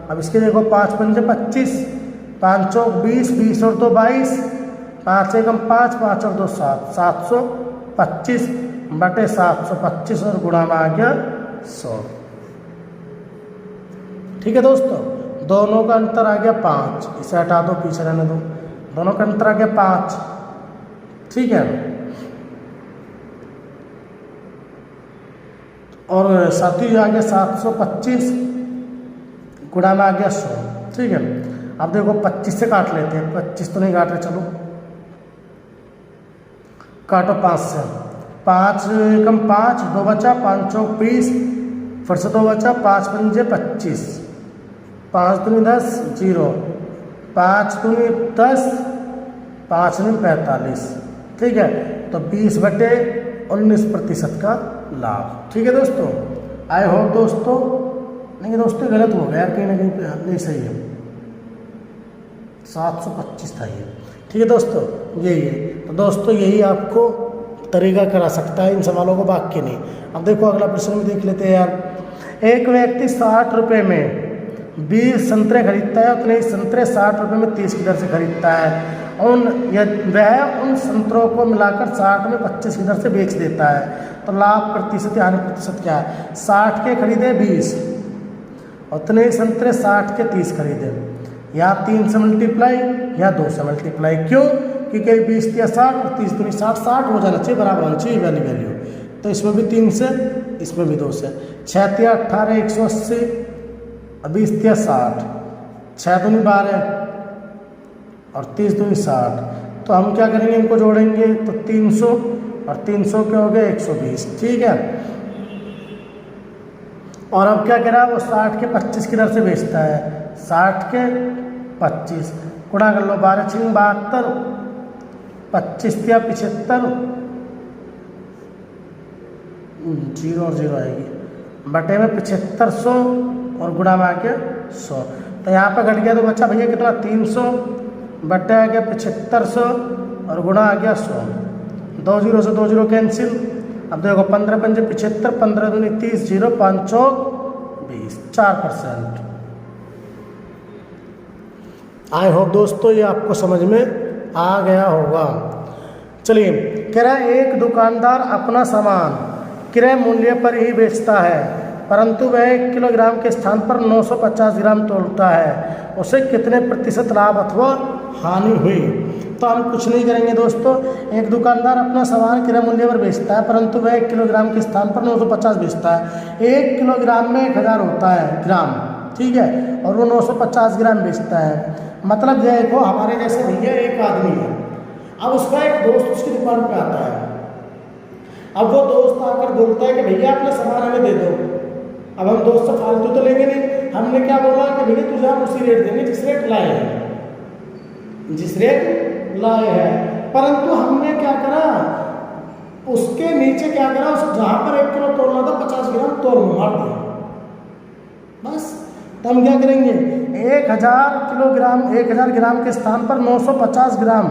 [SPEAKER 1] अब इसके देखो 5 पंजे 25, 5 चौक 20, 20 और 2 22, 5 एकम 5, 5 और 2 7, 725 बटे 725 और गुणा में आ गया 100। ठीक है दोस्तों, दोनों का अंतर आ गया 5, इसे हटा दो, पीछे रहने दो, दोनों का अंतर आ गया 5। ठीक है, और साथी आ गया 725 गुणा में आ गया 100। ठीक है, अब देखो 25 से काट लेते हैं, 25 तो नहीं काट रहे, चलो काटो 5 से, 5 एकम 5, 2 बचा, 5 चौक 20, फिर से 2 बचा, 5 पंजे 25, 5 दूनी 10 0, 5 दूनी 10, 5 दूनी 45। ठीक है, तो 20 बटे 19% का लाभ। ठीक है दोस्तों, आई होप दोस्तों, नहीं दोस्तों गलत हो गया कहीं ना कहीं पे, नहीं सही है, 725 था ये। ठीक है दोस्तों, यही है। तो दोस्तों यही आपको तरीका करा सकता है इन सवालों को, बाकी नहीं। अब देखो अगला प्रश्न में देख लेते हैं यार। एक व्यक्ति 60 रुपये में 20 संतरे खरीदता है, उतने ही संतरे 60 रुपये में 30 की दर से खरीदता है। वह उन संतरों को मिलाकर 60 में 25 की दर से बेच देता है, तो लाभ प्रतिशत या हानि प्रतिशत क्या है। 60 के खरीदे 20, उतने ही संतरे 60 के 30 खरीदे, या 3 से मल्टीप्लाई या 2 से मल्टीप्लाई। क्यों, क्योंकि 20 या 60 और 30 दूनी 60, 60 हो जाना चाहिए, बराबर होना चाहिए वैल्यू। तो इसमें भी 3 से, इसमें भी 2 से। 6 या 18 180, 20 या 60, 6 दूनी 12 और 30 दूनी 60। तो हम क्या करेंगे, इनको जोड़ेंगे तो 300 और 300 के हो गए 120। ठीक है, और अब क्या करा, वो 60 के 25 की दर से बेचता है, 60 के 25 गुणा कर लो, 12 6 72, 25 या 75, 0 और 0 आएगी, बटे में 7500 और गुणा में आ गया 100। तो यहाँ पे घट गया तो बच्चा भैया कितना 300 बटे आ गया 7500 और गुणा आ गया 100। 2 0 से 2 0 कैंसिल। अब देखो 15 पंजे 75, 15 दूनी 30, 0 5 चौक 20, 4%। आई होप दोस्तों ये आपको समझ में आ गया होगा। चलिए, कह रहा है एक दुकानदार अपना सामान क्रय मूल्य पर ही बेचता है, परंतु वह 1 किलोग्राम के स्थान पर 950 ग्राम तोलता है, उसे कितने प्रतिशत लाभ अथवा हानि हुई। तो हम कुछ नहीं करेंगे दोस्तों। एक दुकानदार अपना सामान क्रय मूल्य पर बेचता है, परंतु वह 1 किलोग्राम के स्थान पर 950 बेचता है। 1 किलोग्राम में 1000 होता है ग्राम, ठीक है, और वो 950 ग्राम बेचता है। मतलब देखो हमारे जैसे भैया एक आदमी है, अब उसका एक दोस्त उसकी दुकान पे आता है। अब वो दोस्त आकर बोलता है कि भैया अपना सामान हमें दे दो। अब हम दोस्त से फालतू तो लेंगे नहीं, हमने क्या बोला कि भैया तुझे हम उसी रेट देंगे जिस रेट लाए हैं, जिस रेट लाए हैं। परंतु हमने क्या करा, उसके नीचे क्या करा, उस जहां पर 1 किलो तोलना था 50 ग्राम तोल मार दिया बस। तो हम क्या करेंगे, 1000 ग्राम के स्थान पर 950 ग्राम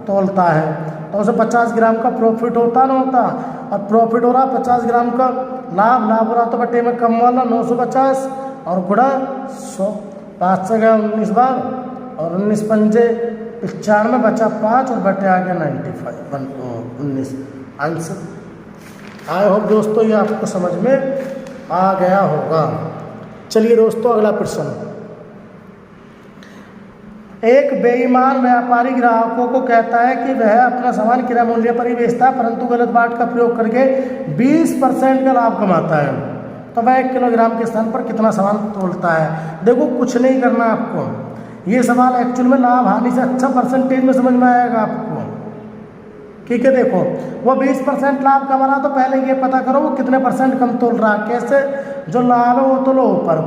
[SPEAKER 1] तोलता है, तो उसे 50 ग्राम का प्रॉफिट होता ना होता। और प्रॉफिट हो रहा 50 ग्राम का, लाभ हो रहा तो बटे में कम वाला 950 और गुणा 100, 5 से गया 19 बार और 19 पंजे 95, बचा 5 और बटे आ गया 19 आंसर। आई होप दोस्तों ये आपको समझ में आ गया होगा। चलिए दोस्तों अगला प्रश्न। एक बेईमान व्यापारी ग्राहकों को कहता है कि वह अपना सामान क्रय मूल्य पर ही बेचता है, परंतु गलत बाट का प्रयोग करके 20% का लाभ कमाता है। तो वह 1 किलोग्राम के स्थान पर कितना सामान तोलता है। देखो कुछ नहीं करना आपको, ये सवाल एक्चुअल में लाभ हानि से अच्छा परसेंटेज में समझ में आएगा आपको, ठीक है। देखो वो 20% लाभ कमा रहा, तो पहले ये पता करो वो कितने परसेंट कम तोल रहा है। कैसे, जो लाभ है वो तोलो ऊपर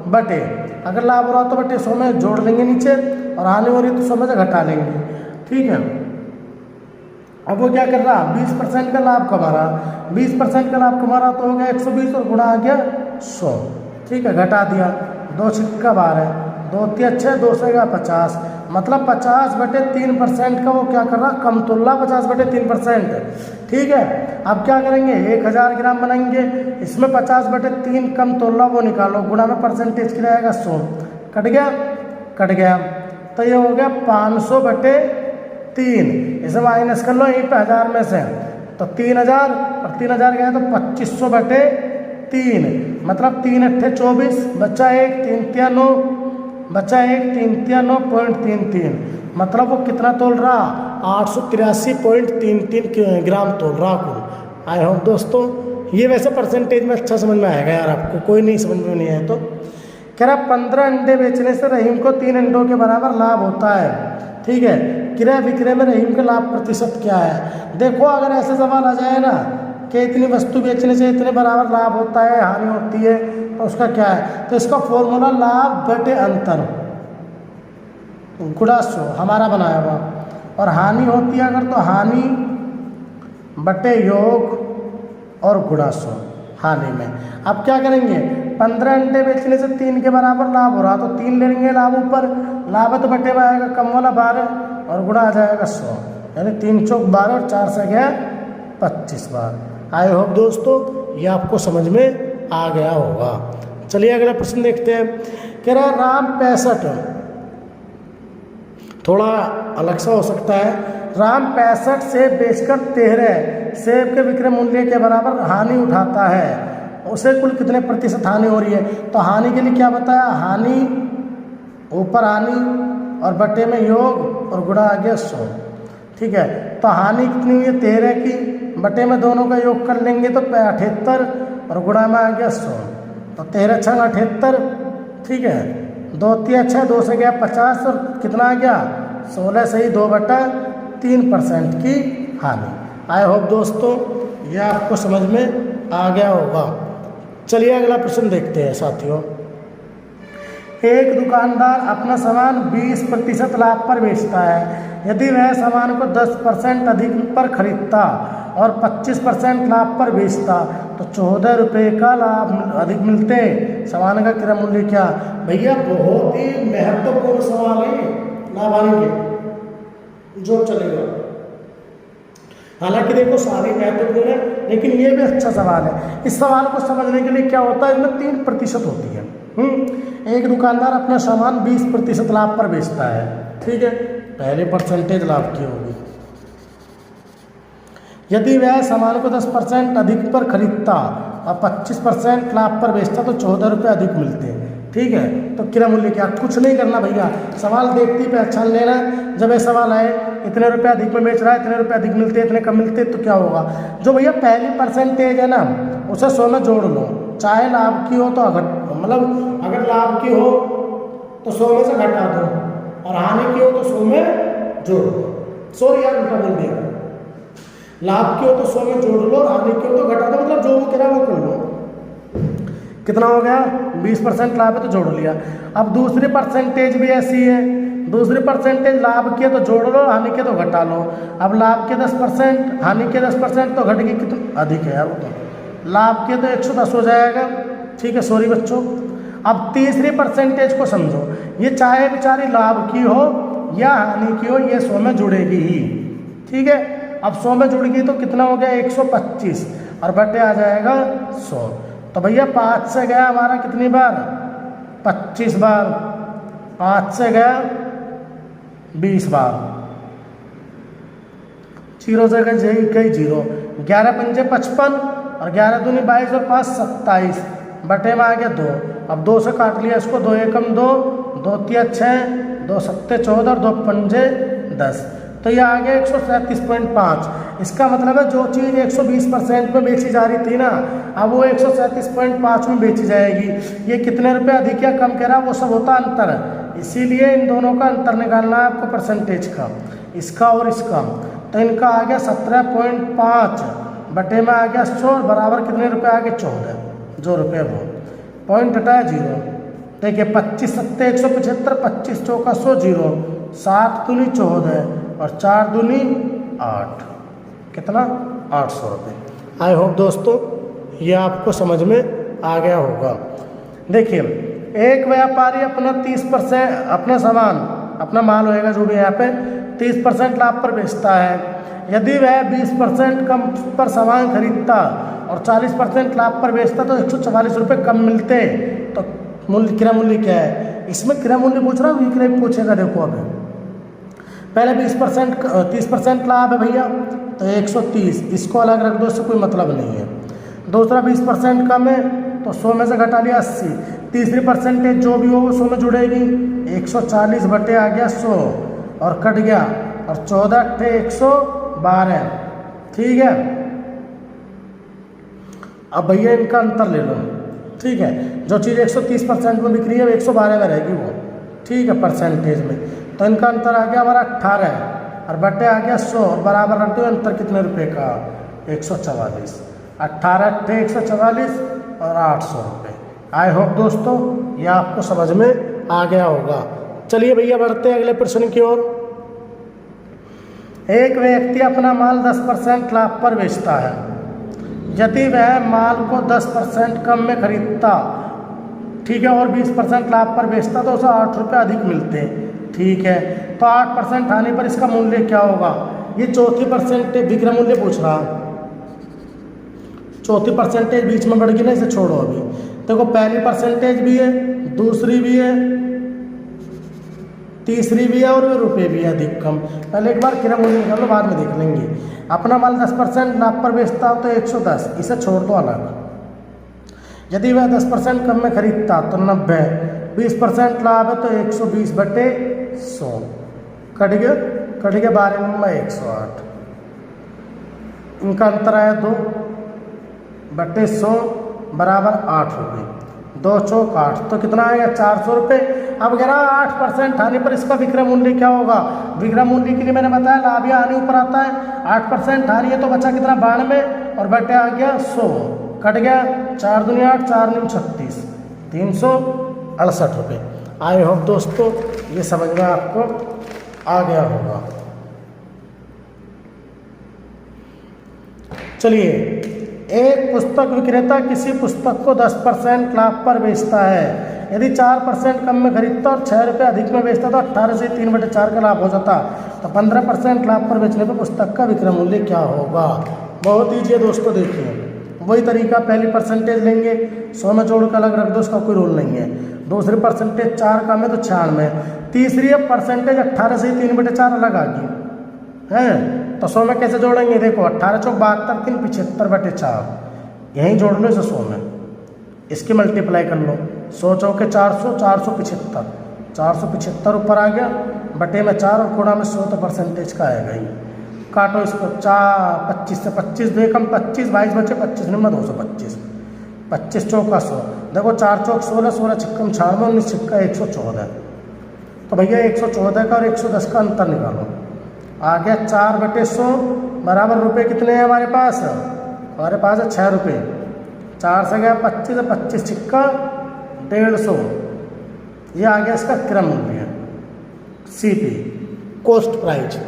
[SPEAKER 1] बटे, अगर लाभ हो रहा तो बटे 100 में जोड़ लेंगे नीचे, और हानि हो रही तो 100 में से घटा लेंगे, ठीक है। अब वो क्या कर रहा, 20% का लाभ कमा रहा, 20% का लाभ कमा रहा तो हो गया 120 और गुणा आ गया 100, ठीक है, घटा दिया, 2 सिक्का 12, 2 3 6, 2 से गया 50, मतलब 50/3% का वो क्या कर रहा, कम तोल रहा 50/3%, ठीक है। अब क्या करेंगे, 1000 ग्राम बनाएंगे, इसमें 50/3 कम तोल रहा वो निकालो, गुणा में परसेंटेज की रहेगा 100, कट गया, तो ये हो गया 500/3, इसे माइनस कर लो यहीं पे 1000 में से, तो 3000 और 3000 गया तो 2500/3, मतलब 3 8 24, बचा 1 3 3 9, बचा 1 3 3 9.33, मतलब वो कितना तोल रहा, 883.33 ग्राम तोल रहा कुल। आई होप दोस्तों ये वैसे परसेंटेज में अच्छा समझ में आएगा यार आपको, कोई नहीं समझ में नहीं आया तो। कह रहा 15 अंडे बेचने से रहीम को 3 अंडों के बराबर लाभ होता है, ठीक है। क्रय विक्रय में रहीम का लाभ प्रतिशत क्या है। देखो अगर ऐसे सवाल आ जाए ना कि इतनी वस्तु बेचने से इतने बराबर लाभ होता है, हानि होती है, तो उसका क्या है, तो इसका फॉर्मूला लाभ बटे अंतर गुणा 100 हमारा बनाया हुआ, और हानि होती है अगर तो हानि बटे योग और गुणा 100 हानि में। अब क्या करेंगे, 15 अंडे बेचने से 3 के बराबर लाभ हो रहा तो 3 ले लेंगे लाभ ऊपर, लाभ तो बटे में आएगा कम वाला 12 और गुणा आ जाएगा 100, यानी 3 चौक 12 और 4 से गया 25 बार। आई होप दोस्तों ये आपको समझ में आ गया होगा। चलिए अगला प्रश्न देखते हैं। कह रहा राम 65, थोड़ा अलग सा हो सकता है। राम 65 सेब बेचकर 13 सेब के विक्रय मूल्य के बराबर हानि उठाता है, उसे कुल कितने प्रतिशत हानि हो रही है। तो हानि के लिए क्या बताया, हानि ऊपर हानि और बटे में योग और गुणा आ गया 100, ठीक है। तो हानि कितनी हुई है 13 की, बटे में दोनों का योग कर लेंगे तो 78 और गुणा में आ गया 100, तो 13 छंग 78, ठीक है। 2 3 6, 2 से गया 50 और कितना आ गया 16 से ही 2/3% की हानि। आई होप दोस्तों यह आपको समझ में आ गया होगा। चलिए अगला प्रश्न देखते हैं साथियों। एक दुकानदार अपना सामान 20% लाभ पर बेचता है। यदि वह सामान को 10% अधिक पर खरीदता और 25% लाभ पर बेचता तो 14 रुपये का लाभ अधिक मिलते। सामान का क्रय मूल्य क्या। भैया बहुत ही महत्वपूर्ण सवाल है लाभ हानि के, जो चलेगा। हालांकि देखो सारी महत्वपूर्ण है, लेकिन ये भी अच्छा सवाल है। इस सवाल को समझने के लिए क्या होता है, इसमें 3% होती है। एक दुकानदार अपना सामान 20% लाभ पर बेचता है, ठीक है, पहले परसेंटेज लाभ की होगी। यदि वह सामान को 10% अधिक पर खरीदता और 25% लाभ पर बेचता तो 14 रुपये अधिक मिलते हैं। ठीक है। तो क्रय मूल्य क्या, कुछ नहीं करना भैया, सवाल देखते ही पहचान लेना। जब ये सवाल आए इतने रुपए अधिक में बेच रहा है, इतने रुपए अधिक मिलते हैं, इतने कम मिलते हैं, तो क्या होगा, जो भैया पहली परसेंटेज है ना उसे 100 में जोड़ लो, चाहे लाभ की हो तो मतलब अगर लाभ की हो तो 100 में से घटा दो और हानि की हो तो 100 में जोड़ दो। सॉरी यार उल्टा बोल दिया, लाभ की हो तो 100 में जोड़ लो और हानि की हो तो घटा दो, मतलब जो वो कह रहा है वो कर लो। कितना हो गया, 20% लाभ है तो जोड़ लिया। अब दूसरी परसेंटेज भी ऐसी है, दूसरी परसेंटेज लाभ की है तो जोड़ लो, हानि के तो घटा लो। अब लाभ के 10%, हानि के 10% तो घट गई, कितना अधिक है यार वो तो, लाभ के तो 110 हो जाएगा, ठीक है। सॉरी बच्चों, अब तीसरी परसेंटेज को समझो, ये चाहे बेचारी लाभ की हो या हानि की हो, ये 100 में जुड़ेगी ही, ठीक है। अब 100 में जुड़ गई तो कितना हो गया 125 और बटे आ जाएगा 100। तो भैया 5 से गया हमारा कितनी बार, 25 बार, 5 से गया 20 बार, 0 से गई 0, 11 पंजे 55 और 11 दूनी 22 और 5 27, बटे में आ गया 2। अब 2 से काट लिया इसको, 2 एकम 2, 2 तिया 6, 2 सत्ते 14 और 2 पंजे 10, तो ये आ गया 137.5। इसका मतलब है जो चीज़ 120% में बेची जा रही थी ना, अब वो 137.5 में बेची जाएगी। ये कितने रुपए अधिक या कम कह रहा है वो सब होता अंतर है, इसीलिए इन दोनों का अंतर निकालना है आपको परसेंटेज का, इसका और इसका। तो इनका आ गया 17.5 बटे में आ गया 100 बराबर कितने रुपए आ गए 14, जो रुपये वो पॉइंट हटाया 0। देखिए 25 सत्ते 175, 25 चौका 100 0, 7 दूनी 14 और 4 दूनी 8, कितना 800 रुपये। आई होप दोस्तों ये आपको समझ में आ गया होगा। देखिए एक व्यापारी अपना 30% अपना सामान, अपना माल होएगा जो भी यहाँ पे 30% लाभ पर बेचता है। यदि वह 20% कम पर सामान खरीदता और 40% लाभ पर बेचता तो 144 रुपये कम मिलते। तो मूल्य, क्रय मूल्य क्या है, इसमें क्रय मूल्य पूछ रहा हूँ, विक्रय पूछेगा। देखो अभी पहले 30% लाभ है भैया तो 130, इसको अलग रख दो, इससे कोई मतलब नहीं है। दूसरा 20% कम है तो 100 में से घटा लिया 80, तीसरी परसेंटेज जो भी हो वो 100 में जुड़ेगी, 140 बटे आ गया 100 और कट गया और 14 अट्ठे 112, ठीक है। अब भैया इनका अंतर ले लो, ठीक है। जो चीज़ 130% में बिक रही है वो 112 में रहेगी वो, ठीक है, परसेंटेज में। तो इनका अंतर आ गया हमारा 18 और बटे आ गया 100 और बराबर रख दो अंतर कितने रुपए का 144, 18 अट्ठे 144 और 800 रुपये। आई होप दोस्तों ये आपको समझ में आ गया होगा। चलिए भैया बढ़ते हैं अगले प्रश्न की ओर। एक व्यक्ति अपना माल 10% लाभ पर बेचता है। यदि वह माल को 10% कम में खरीदता, ठीक है, और 20% लाभ पर बेचता तो उसे 8 रुपये अधिक मिलते, ठीक है। तो 8% आने पर इसका मूल्य क्या होगा, ये चौथी परसेंटेज विक्रय मूल्य पूछ रहा, चौथी परसेंटेज बीच में बढ़ गई ना, इसे छोड़ो अभी। देखो पहली परसेंटेज भी है, दूसरी भी है, तीसरी भी है और रुपये भी है अधिक कम। पहले एक बार क्रय मूल्य निकाल लो, बाद में देख लेंगे। अपना माल 10% लाभ पर बेचता हो तो 110, इसे छोड़ दो अलग। यदि वह 10% कम में खरीदता तो 90, 20% लाभ है तो 120 बटे 100, कट गया 12 में 108, इनका अंतर आया 2 बटे 100 बराबर 8 रुपये, 2 चौक 8, तो कितना आएगा 400 रुपये। अब कह रहा 8% हानि पर इसका विक्रय मूल्य क्या होगा। विक्रय मूल्य के लिए मैंने बताया लाभ या हानि ऊपर आता है, 8% हानि है तो बचा कितना 92 और बटे आ गया 100, कट गया 4 दूनी 8, 4 9 36, 368 रुपये। आई होप दोस्तों ये समझ में आपको आ गया होगा। चलिए, एक पुस्तक विक्रेता किसी पुस्तक को 10% लाभ पर बेचता है। यदि 4% कम में खरीदता और 6 रुपये अधिक में बेचता तो 18 से 3/4 का लाभ हो जाता। तो 15% लाभ पर बेचने पर पुस्तक का विक्रय मूल्य क्या होगा। बहुत ईजी है दोस्तों, देखिए वही तरीका, पहली परसेंटेज लेंगे 100 में जोड़ कर अलग रख दो, उसका कोई रोल नहीं है। दूसरी परसेंटेज 4 कम है तो 96, तीसरी है परसेंटेज 18 से 3/4 अलग आ गई है, तो 100 में कैसे जोड़ेंगे। देखो 18 चौक 72, 3 75 बटे 4, यहीं जोड़ लो इसे 100 में, इसकी मल्टीप्लाई कर लो 100 चौके 400, 475, 475 ऊपर आ गया बटे में 4 और कोड़ा में 100 तो परसेंटेज का आएगा ही। काटो इसको, 25 से 25 दो कम 25, 22 बचे 25 नंबर 225, 25 चौका 100। देखो 4 चौक 16, 16 छिक्कम 96, 19 छिक्का 114। तो भैया 114 का और 110 का अंतर निकालो। आ गया 4 बटे 100 बराबर रुपये कितने हैं हमारे पास? हमारे पास है 6 रुपये। 4 से गया 25, 25 छिक्का 150। ये आ गया इसका क्रय मूल्य CP, कॉस्ट प्राइस।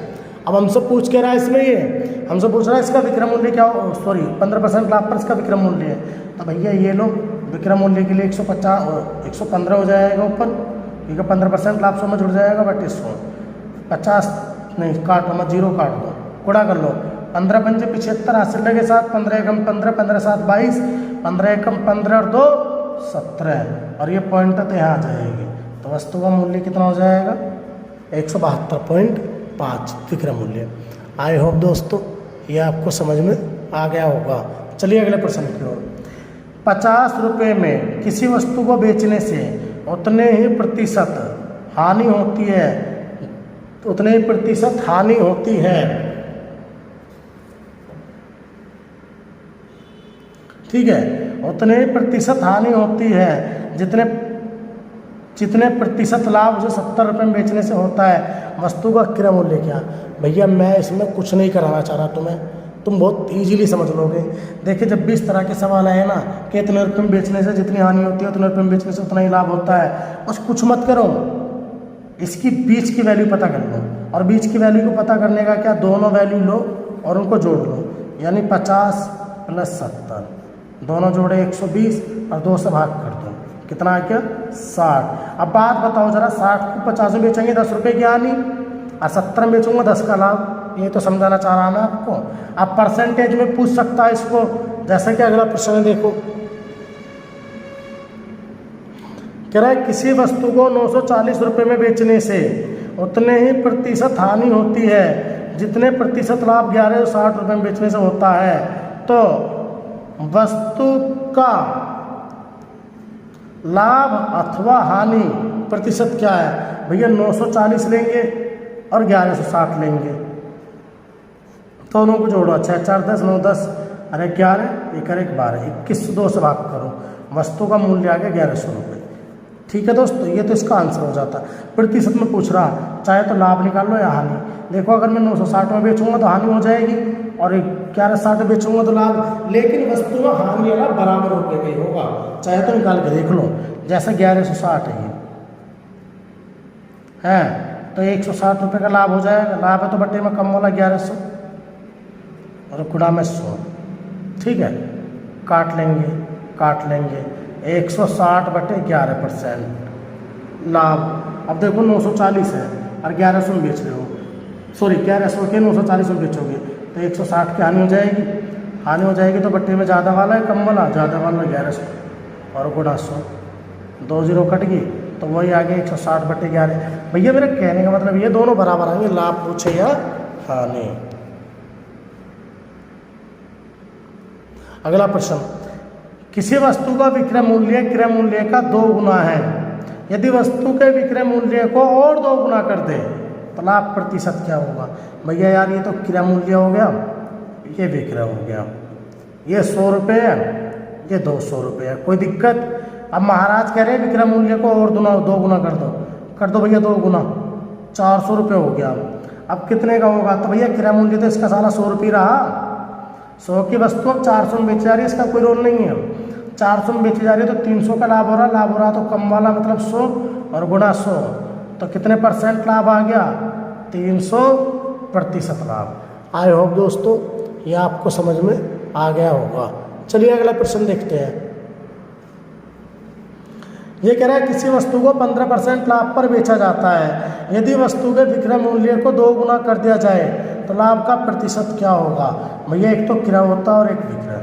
[SPEAKER 1] अब हमसे पूछ के रहा है इसमें, ये हमसे पूछ रहा है इसका विक्रय मूल्य क्या हो, सॉरी 15% लाभ पर इसका विक्रय मूल्य है। तो भैया ये लो विक्रय मूल्य के लिए 115 हो जाएगा ऊपर, ठीक है 15% लाभ 100 में जुड़ जाएगा बटे 100। 50 नहीं काटो मत, 0 काट दो, गुणा कर लो। 15 पंजे 75, 80 के साथ 15 एकम 15, 15 7 22, 15 एकम 15 और 2 17 और ये पॉइंट तो यहाँ आ जाएगी। तो वस्तु का मूल्य कितना हो जाएगा? 172.5 विक्रय मूल्य। आई होप दोस्तों ये आपको समझ में आ गया होगा। चलिए अगले प्रश्न की ओर। 50 रुपये में किसी वस्तु को बेचने से उतने ही प्रतिशत हानि होती है, उतने ही प्रतिशत हानि होती है, ठीक है, उतने ही प्रतिशत हानि होती है जितने प्रतिशत लाभ उसे 70 रुपये में बेचने से होता है। वस्तु का क्रय मूल्य क्या? भैया मैं इसमें कुछ नहीं कराना चाह रहा तुम्हें, तुम बहुत इजीली समझ लोगे। देखिए जब भी इस तरह के सवाल आए ना कि इतने रुपये में बेचने से जितनी हानि होती है उतने रुपये में बेचने से उतना ही लाभ होता है, बस कुछ मत करो, इसकी बीच की वैल्यू पता कर लो। और बीच की वैल्यू को पता करने का क्या, दोनों वैल्यू लो और उनको जोड़ लो, यानी 50 + 70, दोनों जोड़े 120 और 2 से भाग कर दो, कितना आ गया? 60। अब बात बताओ जरा, 60 को 50 में बेचेंगे 10 रुपये की हानि और 70 में बेचूंगा 10 का लाभ, ये तो समझाना चाह रहा मैं आपको। अब परसेंटेज में पूछ सकता है इसको, जैसे कि अगला प्रश्न देखो, कह रहा है किसी वस्तु को 940 रुपये में बेचने से उतने ही प्रतिशत हानि होती है जितने प्रतिशत लाभ 1160 रुपये में बेचने से होता है। तो वस्तु का लाभ अथवा हानि प्रतिशत क्या है? भैया 940 लेंगे और 1160 लेंगे, दोनों को जोड़ो। 6 4 10 9 10 अरे 11 1 1 12, 21 2 से भाग करो, वस्तु का मूल्य आ गया 1100 रुपये। ठीक है दोस्तों, ये तो इसका आंसर हो जाता। प्रतिशत में पूछ रहा, चाहे तो लाभ निकाल लो या हानि। देखो अगर मैं 960 में बेचूंगा तो हानि हो जाएगी और 1160 में बेचूंगा तो लाभ, लेकिन वस्तु में हानि वाला बराबर रुपये का ही होगा, चाहे तो निकाल के देख लो। जैसे 1160 है तो 160 रुपये का लाभ हो जाएगा, लाभ है तो बटे में कम वाला 1100 और गुणा में 100, ठीक है, काट लेंगे 160 बटे 11% लाभ। अब देखो 940 है और 1100 में बेच रहे हो, सॉरी 1100 के 940 में बेचोगे तो 160 की हानि हो जाएगी, तो बट्टे में ज़्यादा वाला है कम वाला, ज़्यादा वाला 1100 और गुणा 100, 2 0 कट गई तो वही आ गया 160 बटे 11। भैया मेरे कहने का मतलब ये दोनों बराबर आएंगे, लाभ पूछे या हानि। अगला प्रश्न, किसी वस्तु का विक्रय मूल्य क्रय मूल्य का 2 गुना है, यदि वस्तु के विक्रय मूल्य को और 2 गुना कर दे तो लाभ प्रतिशत क्या होगा? भैया यार ये तो क्रय मूल्य हो गया, ये विक्रय हो गया, ये 100 रुपये है, ये 200 रुपये है, कोई दिक्कत? अब महाराज कह रहे हैं विक्रय मूल्य को और 2 गुना कर दो भैया, 2 गुना 400 रुपये हो गया। अब कितने का होगा? तो भैया क्रय मूल्य तो इसका सारा 100 रुपये रहा, 100 की वस्तु अब 400 में बेची जा रही है, इसका कोई रोल नहीं है, 400 में बेची जा रही है तो 300 का लाभ हो रहा तो कम वाला मतलब 100 और गुणा 100, तो कितने % लाभ आ गया? 300% लाभ। आई होप दोस्तों ये आपको समझ में आ गया होगा। चलिए अगला प्रश्न देखते हैं। ये कह रहा है किसी वस्तु को 15% लाभ पर बेचा जाता है, यदि वस्तु के विक्रय मूल्य को 2 गुना कर दिया जाए तो लाभ का प्रतिशत क्या होगा? भैया एक तो क्रय होता है और एक विक्रय।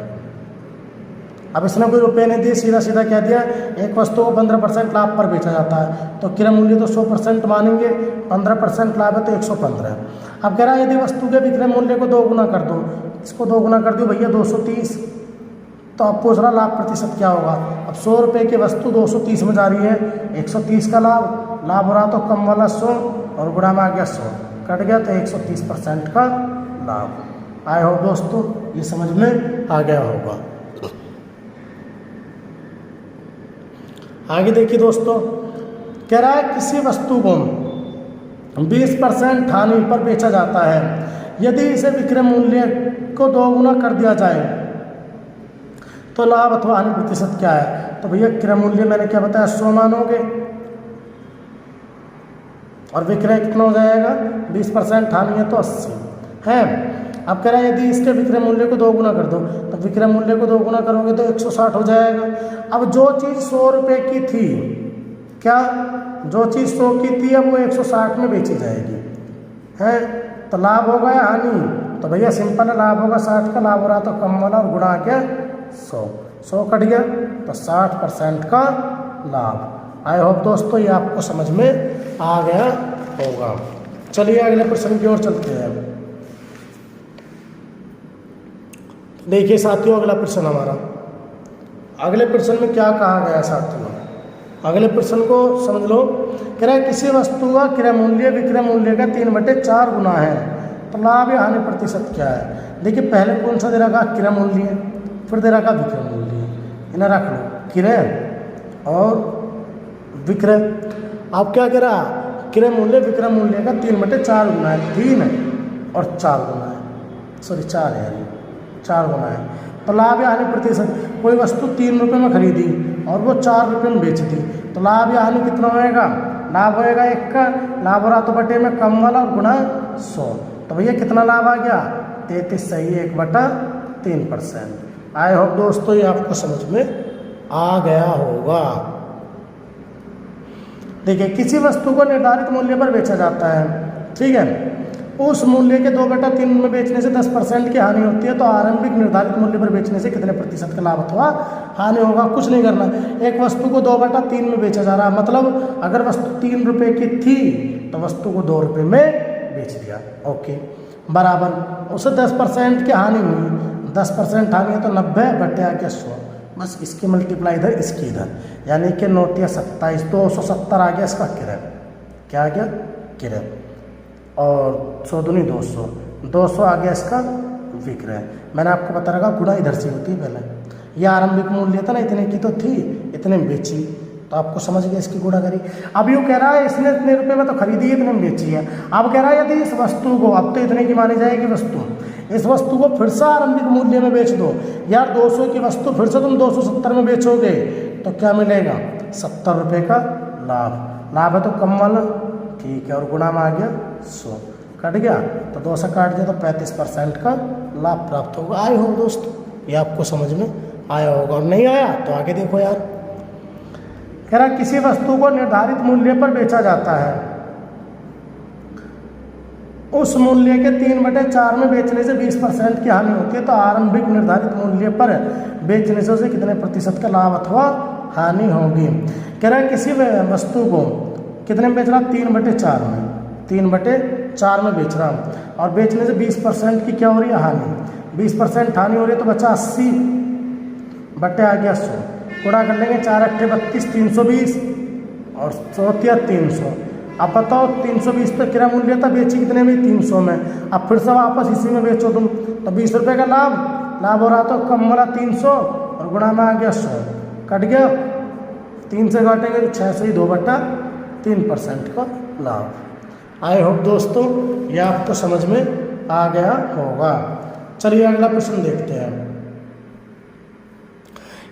[SPEAKER 1] अब इसने कोई रुपये नहीं दिए, सीधा सीधा कह दिया एक वस्तु को 15% लाभ पर बेचा जाता है, तो क्रय मूल्य तो 100% मानेंगे, 15% लाभ है तो 115। अब कह रहा है यदि वस्तु के विक्रय मूल्य को 2 गुना कर दो, इसको 2 गुना कर दो भैया 230, तो अब पूछ रहा लाभ प्रतिशत क्या होगा? अब 100 रुपये की वस्तु 230 में जा रही है, 130 का लाभ हो रहा तो कम वाला 100 और गुणा में आ गया 100, कट गया तो 130% का लाभ। आए हो दोस्तों, ये समझ में आ गया होगा। आगे देखिए दोस्तों, कह रहा है किसी वस्तु को 20% हानि पर बेचा जाता है, यदि इसे विक्रय मूल्य को 2 गुना कर दिया जाए तो लाभ अथवा हानि प्रतिशत क्या है। तो भैया क्रय मूल्य मैंने क्या बताया 100 मानोगे और विक्रय कितना हो जाएगा 20% हानि है तो 80 है। अब कह रहा है यदि इसके विक्रय मूल्य को 2 गुना कर दो, तो विक्रय मूल्य को 2 गुना करोगे तो 160 हो जाएगा। अब जो चीज़ 100 रुपये की थी, क्या जो चीज़ 100 की थी अब वो 160 में बेची जाएगी है, तो लाभ होगा या हानि। तो भैया सिंपल है, लाभ होगा 60 का, लाभ हो रहा तो कम वाला और गुणा क्या 100 कट गया तो 60% का लाभ। आई होप दोस्तों ये आपको समझ में आ गया होगा। चलिए अगले प्रश्न की ओर चलते हैं। देखिए साथियों, अगला प्रश्न हमारा, अगले प्रश्न में क्या कहा गया साथियों, अगले प्रश्न को समझ लो। कह रहा है किसी वस्तु का क्रय मूल्य विक्रय मूल्य का 3/4 गुना है, तो लाभ या हानि प्रतिशत क्या है। देखिए पहले कौन सा दे रखा क्रय मूल्य, फिर दे रखा विक्रय मूल्य, इन्हें रख लो क्रय और विक्रय। अब क्या कह रहा क्रय मूल्य विक्रय मूल्य का 3/4 गुना है, 3 और 4 गुना है, सॉरी 4 है यानी 4 गुना है। तो लाभ या हानि प्रतिशत, कोई वस्तु 3 रुपये में खरीदी और वो 4 रुपये में बेच दी, तो लाभ या हानि कितना होएगा, लाभ होएगा 1 का, लाभ हो रहा तो बटे में कम वाला और गुणा 100, तो भैया कितना लाभ आ गया 33 सही 1/3%। आई होप दोस्तों ये आपको समझ में आ गया होगा। देखिए किसी वस्तु को निर्धारित मूल्य पर बेचा जाता है, ठीक है, उस मूल्य के 2/3 में बेचने से 10% की हानि होती है, तो आरंभिक निर्धारित मूल्य पर बेचने से कितने प्रतिशत का लाभ अथवा हानि होगा। कुछ नहीं करना, एक वस्तु को 2/3 में बेचा जा रहा है, मतलब अगर वस्तु 3 रुपये की थी तो वस्तु को 2 रुपये में बेच दिया, ओके, बराबर उसे 10% की हानि हुई, 10% हानि है तो 90 बटे आ गया 100, बस इसकी मल्टीप्लाई इधर इसकी इधर, यानी कि 9 या 27 270 आ गया इसका क्रय, क्या आ गया क्रय, और 100 दूनी 200, 200 आ गया इसका विक्रय। मैंने आपको बता रखा गुणा इधर से होती है पहले, यह आरंभिक मूल्य था ना, इतने की तो थी, इतने में बेची, तो आपको समझ गया इसकी गुणा करी। अब यूँ कह रहा है इसने इतने रुपये में तो खरीदी है, इतने में बेची है। अब कह रहा है यदि इस वस्तु को, अब तो इतने की मानी जाएगी वस्तु, इस वस्तु को फिर से आरंभिक मूल्य में बेच दो, यार 200 की वस्तु फिर से तुम 270 में बेचोगे तो क्या मिलेगा 70 रुपये का लाभ, लाभ है तो कम वाला, ठीक है, और गुणा में आ गया 100, कट गया तो 2 से काट दिया तो 35% का लाभ प्राप्त होगा। आए हो दोस्तों, ये आपको समझ में आया होगा, और नहीं आया तो आगे देखो यार। कह रहा किसी वस्तु को निर्धारित मूल्य पर बेचा जाता है, उस मूल्य के 3/4 में बेचने से 20% की हानि होती है, तो आरंभिक निर्धारित मूल्य पर बेचने से उसे कितने प्रतिशत का लाभ अथवा हानि होगी। कह रहा है किसी वस्तु को कितने में बेच रहा, 3/4 में, 3/4 में बेच रहा, और बेचने से 20% की क्या हो रही है हानि, 20% हानि हो रही है, तो बचा 80 बटे आ गया 100, गुणा कर लेंगे 4 × 8 = 32, 320 और 100 × 300। अब बताओ 320 पे क्रय मूल्य था, बेची कितने में 300 में, अब फिर से वापस इसी में बेचो तुम तो 20 रुपये का लाभ हो रहा तो कम वाला 300 और गुणा में आ गया 100, कट गया 3 से काटेंगे तो 6 से ही 2/3% का लाभ। आई होप दोस्तों ये आपको समझ में आ गया होगा। चलिए अगला प्रश्न देखते हैं।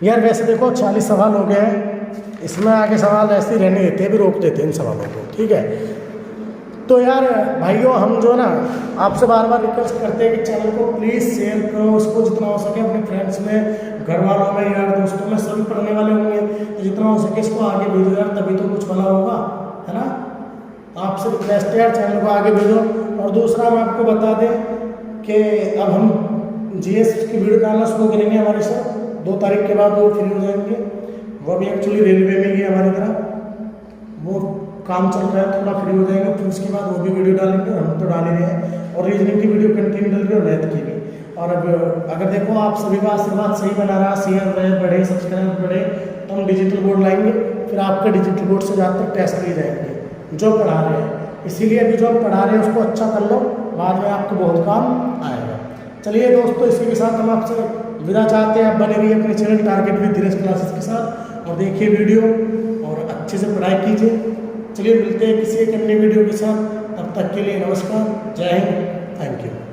[SPEAKER 1] यार वैसे देखो 40 सवाल हो गए हैं, इसमें आगे सवाल ऐसे ही रहने देते हैं, भी रोक देते हैं इन सवालों को, ठीक है। तो यार भाइयों हम जो ना आपसे बार बार रिक्वेस्ट करते हैं कि चैनल को प्लीज़ शेयर करो, उसको जितना हो सके अपने फ्रेंड्स में, घर वालों में, यार दोस्तों में, सभी पढ़ने वाले होंगे, तो जितना हो सके इसको आगे भेजो यार, तभी तो कुछ भला होगा, है ना। आपसे रिक्वेस्ट है यार चैनल को आगे भेजो। और दूसरा हम आपको बता दें कि अब हम GS की वीडियो डालना शुरू करेंगे, हमारे साथ 2 तारीख के बाद वो फ्री हो जाएंगे, वो भी एक्चुअली रेलवे में ही है हमारी तरह, वो काम चल रहा है, थोड़ा फ्री हो जाएंगे, फिर उसके बाद वो भी वीडियो डालेंगे, और हम तो डाल ही रहे हैं, और रीजनिंग की वीडियो कंटिन्यू डल रही है और मैथ की भी। और अब अगर देखो आप सभी का आशीर्वाद सही बना रहा, शेयर रहे बढ़े, सब्सक्राइब बढ़े, तो हम डिजिटल बोर्ड लाएंगे, फिर आपके डिजिटल बोर्ड से ज़्यादातर टेस्ट लिए जाएंगे जो पढ़ा रहे हैं। इसीलिए अभी जो हम पढ़ा रहे हैं उसको अच्छा कर लो, बाद में आपको बहुत काम आएगा। चलिए दोस्तों, इसी के साथ हम आपसे विदा चाहते हैं। आप बने रहिए अपने channel target with Dheeraj classes के साथ और देखिए वीडियो और अच्छे से पढ़ाई कीजिए। चलिए मिलते हैं किसी एक अन्य वीडियो के साथ, तब तक के लिए नमस्कार, जय हिंद, थैंक यू।